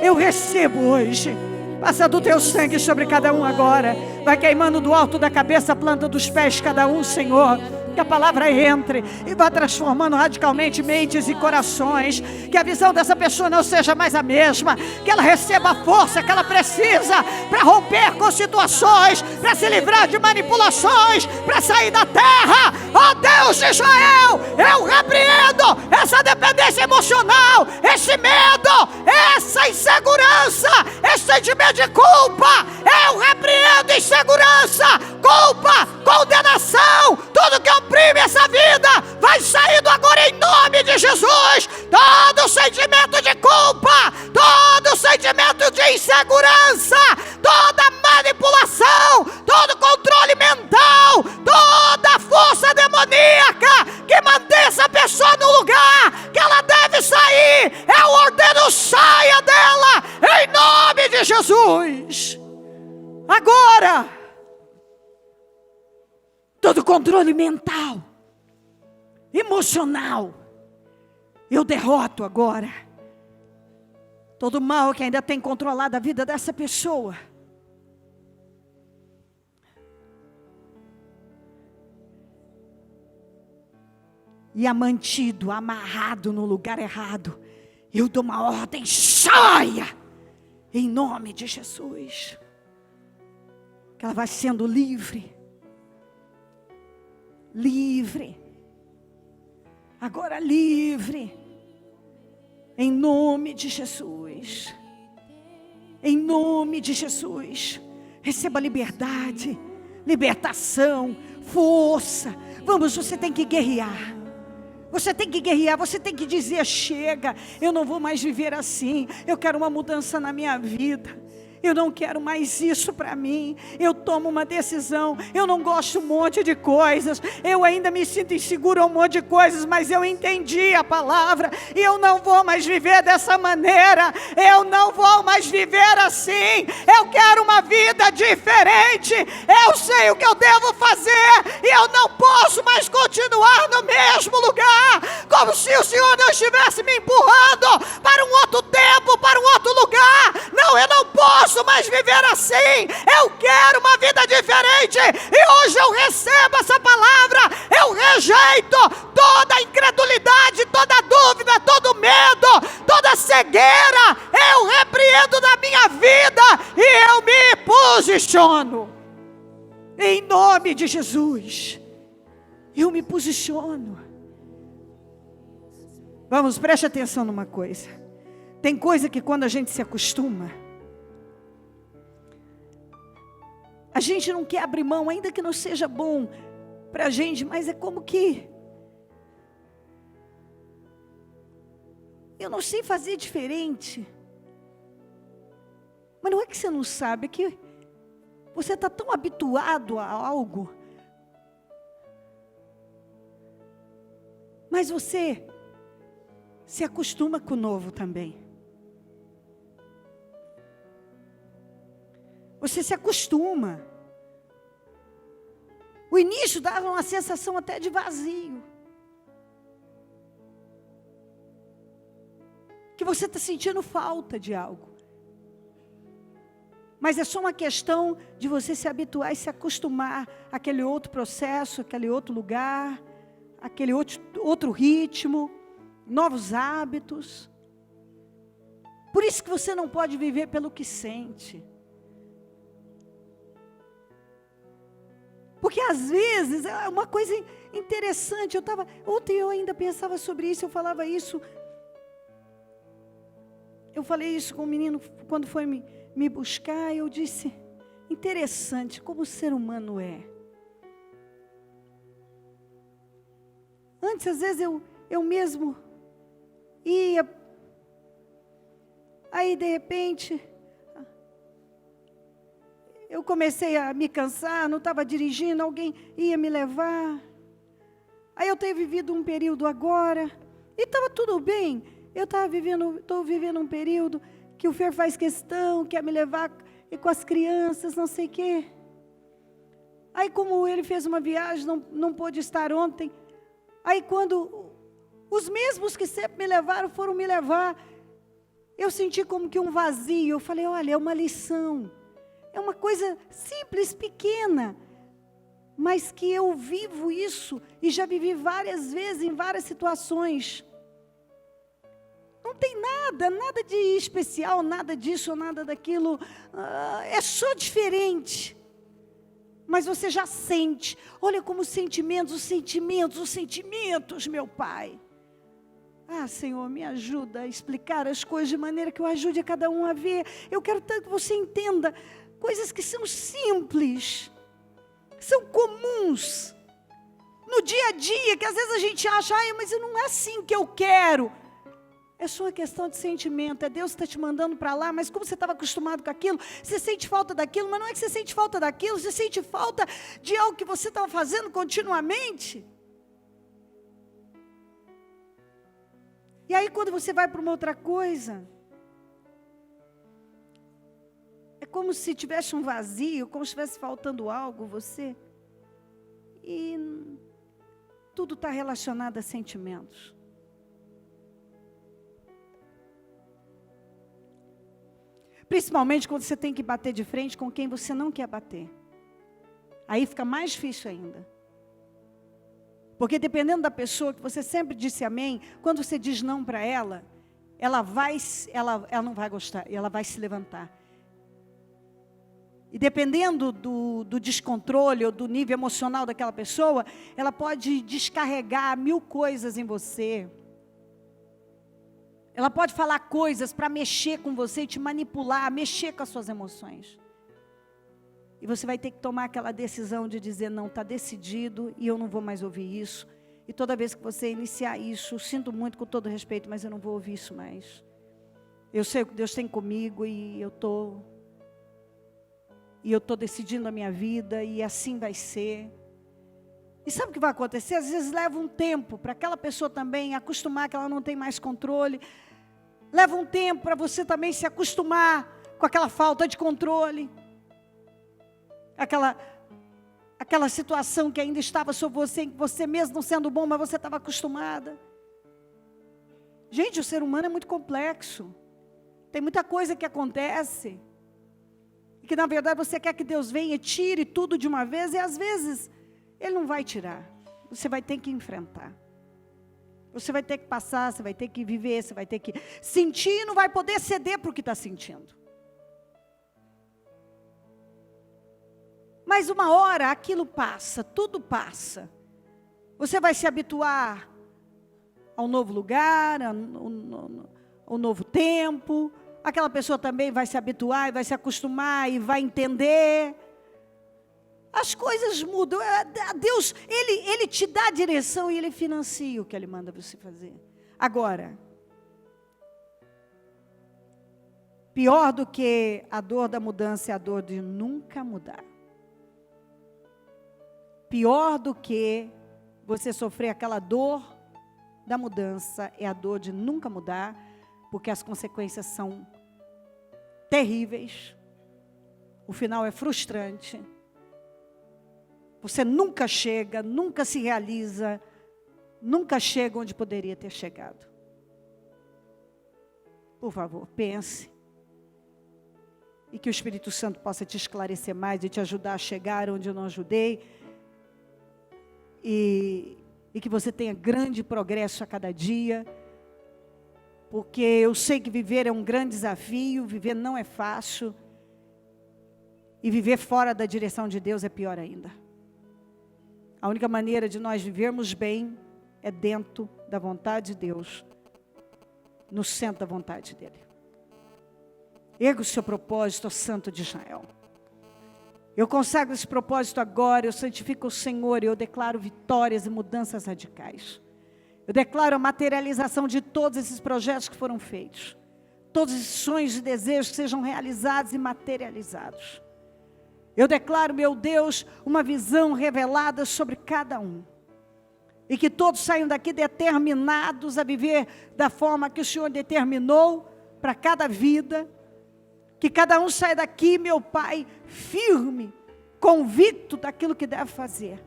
Eu recebo hoje. Passa do teu sangue sobre cada um agora. Vai queimando do alto da cabeça, a planta dos pés, cada um, Senhor. Que a palavra entre e vá transformando radicalmente mentes e corações. Que a visão dessa pessoa não seja mais a mesma. Que ela receba a força que ela precisa para romper com situações, para se livrar de manipulações, para sair da terra. Ó Deus de Israel, eu repreendo essa dependência emocional, esse medo, essa insegurança, esse sentimento de culpa. Eu repreendo insegurança, culpa, condenação, tudo que oprime essa vida vai saindo agora em nome de Jesus. Todo sentimento de culpa, todo sentimento de insegurança, toda manipulação, todo controle mental, toda força demoníaca que mantém essa pessoa no lugar que ela deve sair, eu ordeno, saia dela em nome de Jesus. Agora, todo controle mental, emocional, eu derroto agora. Todo mal que ainda tem controlado a vida dessa pessoa. e é mantido, amarrado no lugar errado, eu dou uma ordem, saia, em nome de Jesus. Que ela vai sendo livre. Livre. Agora livre. Em nome de Jesus. Em nome de Jesus. Receba liberdade, libertação, força. Vamos, você tem que guerrear. Você tem que guerrear, você tem que dizer, chega, eu não vou mais viver assim. Eu quero uma mudança na minha vida. Eu não quero mais isso para mim. Eu tomo uma decisão. Eu não gosto de um monte de coisas. Eu ainda me sinto insegura um monte de coisas, mas eu entendi a palavra. E eu não vou mais viver dessa maneira. Eu não vou mais viver assim. Eu quero uma vida diferente. Eu sei o que eu devo fazer. E eu não posso mais continuar no mesmo lugar. Como se o Senhor não estivesse me empurrando para um outro tempo, para um outro lugar. Não, eu não posso mais viver assim. Eu quero uma vida diferente. E hoje eu recebo essa palavra. Eu rejeito toda a incredulidade, toda a dúvida, todo o medo, toda a cegueira. Eu repreendo da minha vida e eu me posiciono. Em nome de Jesus. Eu me posiciono. Vamos, preste atenção numa coisa. Tem coisa que quando a gente se acostuma, a gente não quer abrir mão, ainda que não seja bom para a gente, mas é como que eu não sei fazer diferente. Mas não é que você não sabe, é que você está tão habituado a algo, mas você se acostuma com o novo também. Você se acostuma. O início dava uma sensação até de vazio. Que você está sentindo falta de algo. Mas é só uma questão de você se habituar e se acostumar àquele outro processo, aquele outro lugar, aquele outro ritmo, novos hábitos. Por isso que você não pode viver pelo que sente. Porque às vezes, é uma coisa interessante, ontem eu ainda pensava sobre isso, eu falava isso, eu falei isso com o menino, quando foi me buscar, eu disse, interessante como o ser humano é. Antes, às vezes, eu mesmo ia, aí de repente, eu comecei a me cansar, não estava dirigindo, alguém ia me levar. Aí eu tenho vivido um período agora, e estava tudo bem. Eu estou vivendo um período que o Fer faz questão, quer me levar e com as crianças, não sei o quê. Aí como ele fez uma viagem, não pôde estar ontem. Aí quando os mesmos que sempre me levaram foram me levar, eu senti como que um vazio. Eu falei, olha, é uma lição. É uma coisa simples, pequena, mas que eu vivo isso e já vivi várias vezes em várias situações. Não tem nada de especial, nada disso, nada daquilo, é só diferente. Mas você já sente, olha como os sentimentos, meu Pai. Ah, Senhor, me ajuda a explicar as coisas de maneira que eu ajude a cada um a ver. Eu quero tanto que você entenda coisas que são simples, são comuns, no dia a dia, que às vezes a gente acha, mas não é assim que eu quero. É só uma questão de sentimento, é Deus que está te mandando para lá, mas como você estava acostumado com aquilo, você sente falta daquilo, mas não é que você sente falta daquilo, você sente falta de algo que você estava fazendo continuamente. E aí quando você vai para uma outra coisa, é como se tivesse um vazio, como se estivesse faltando algo, você. E tudo está relacionado a sentimentos. Principalmente quando você tem que bater de frente com quem você não quer bater. Aí fica mais difícil ainda. Porque dependendo da pessoa que você sempre disse amém, quando você diz não para ela, ela não vai gostar, ela vai se levantar. E dependendo do descontrole ou do nível emocional daquela pessoa, ela pode descarregar 1000 coisas em você. Ela pode falar coisas para mexer com você, te manipular, mexer com as suas emoções. E você vai ter que tomar aquela decisão de dizer, não, está decidido e eu não vou mais ouvir isso. E toda vez que você iniciar isso, sinto muito com todo respeito, mas eu não vou ouvir isso mais. Eu sei o que Deus tem comigo e eu estou decidindo a minha vida e assim vai ser. E sabe o que vai acontecer? Às vezes leva um tempo para aquela pessoa também acostumar que ela não tem mais controle. Leva um tempo para você também se acostumar com aquela falta de controle. Aquela situação que ainda estava sobre você mesmo não sendo bom, mas você estava acostumada. Gente, o ser humano é muito complexo. Tem muita coisa que acontece. E que na verdade você quer que Deus venha e tire tudo de uma vez, e às vezes Ele não vai tirar. Você vai ter que enfrentar. Você vai ter que passar, você vai ter que viver, você vai ter que sentir e não vai poder ceder para o que está sentindo. Mas uma hora aquilo passa, tudo passa. Você vai se habituar ao novo lugar, ao novo tempo. Aquela pessoa também vai se habituar e vai se acostumar e vai entender. As coisas mudam. Deus, Ele te dá a direção e Ele financia o que Ele manda você fazer. Agora, pior do que a dor da mudança é a dor de nunca mudar. Pior do que você sofrer aquela dor da mudança é a dor de nunca mudar, porque as consequências são terríveis. O final é frustrante. Você nunca chega, nunca se realiza, nunca chega onde poderia ter chegado. Por favor, pense. E que o Espírito Santo possa te esclarecer mais e te ajudar a chegar onde eu não ajudei. E que você tenha grande progresso a cada dia. Porque eu sei que viver é um grande desafio, viver não é fácil. E viver fora da direção de Deus é pior ainda. A única maneira de nós vivermos bem é dentro da vontade de Deus, no centro da vontade dEle. Erga o seu propósito, ó Santo de Israel. Eu consagro esse propósito agora, eu santifico o Senhor, e eu declaro vitórias e mudanças radicais. Eu declaro a materialização de todos esses projetos que foram feitos. Todos esses sonhos e desejos que sejam realizados e materializados. Eu declaro, meu Deus, uma visão revelada sobre cada um. E que todos saiam daqui determinados a viver da forma que o Senhor determinou para cada vida. Que cada um saia daqui, meu Pai, firme, convicto daquilo que deve fazer.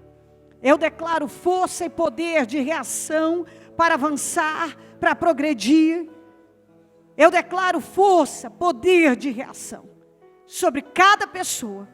Eu declaro força e poder de reação para avançar, para progredir. Eu declaro força, poder de reação sobre cada pessoa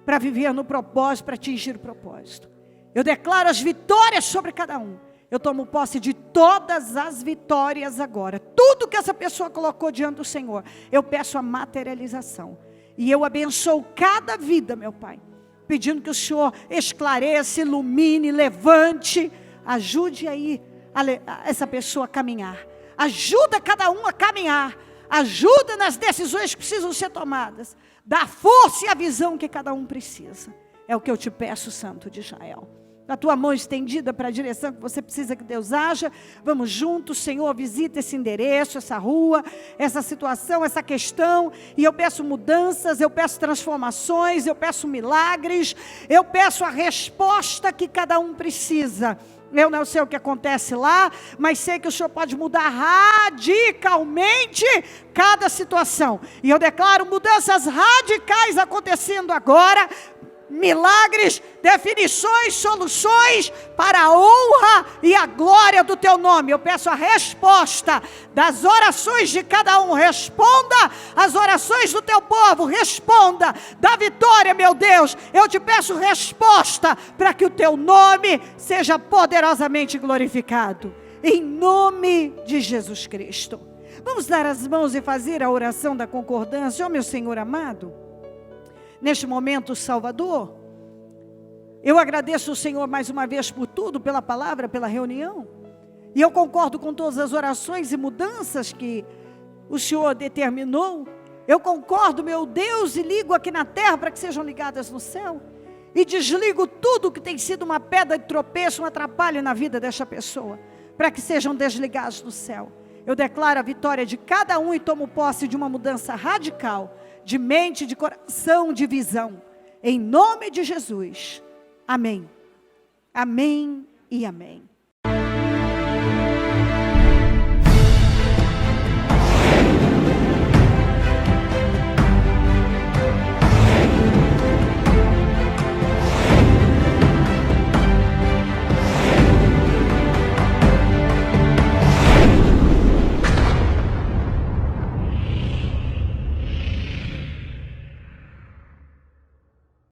para viver no propósito, para atingir o propósito. Eu declaro as vitórias sobre cada um. Eu tomo posse de todas as vitórias agora. Tudo que essa pessoa colocou diante do Senhor, eu peço a materialização. E eu abençoo cada vida, meu Pai, pedindo que o Senhor esclareça, ilumine, levante, ajude aí essa pessoa a caminhar. Ajuda cada um a caminhar. Ajuda nas decisões que precisam ser tomadas. Dá a força e a visão que cada um precisa. É o que eu te peço, Santo de Israel. A tua mão estendida para a direção que você precisa que Deus haja. Vamos juntos, Senhor, visita esse endereço, essa rua, essa situação, essa questão. E eu peço mudanças, eu peço transformações, eu peço milagres. Eu peço a resposta que cada um precisa. Eu não sei o que acontece lá, mas sei que o Senhor pode mudar radicalmente cada situação. E eu declaro mudanças radicais acontecendo agora, milagres, definições, soluções para a honra e a glória do teu nome. Eu peço a resposta das orações de cada um. Responda as orações do teu povo. Responda da vitória, meu Deus. Eu te peço resposta para que o teu nome seja poderosamente glorificado. Em nome de Jesus Cristo. Vamos dar as mãos e fazer a oração da concordância. Ó meu Senhor amado, neste momento, Salvador, eu agradeço o Senhor mais uma vez por tudo, pela palavra, pela reunião. E eu concordo com todas as orações e mudanças que o Senhor determinou. Eu concordo, meu Deus, e ligo aqui na terra para que sejam ligadas no céu. E desligo tudo que tem sido uma pedra de tropeço, um atrapalho na vida desta pessoa, para que sejam desligados do céu. Eu declaro a vitória de cada um e tomo posse de uma mudança radical, de mente, de coração, de visão. Em nome de Jesus. Amém. Amém e amém.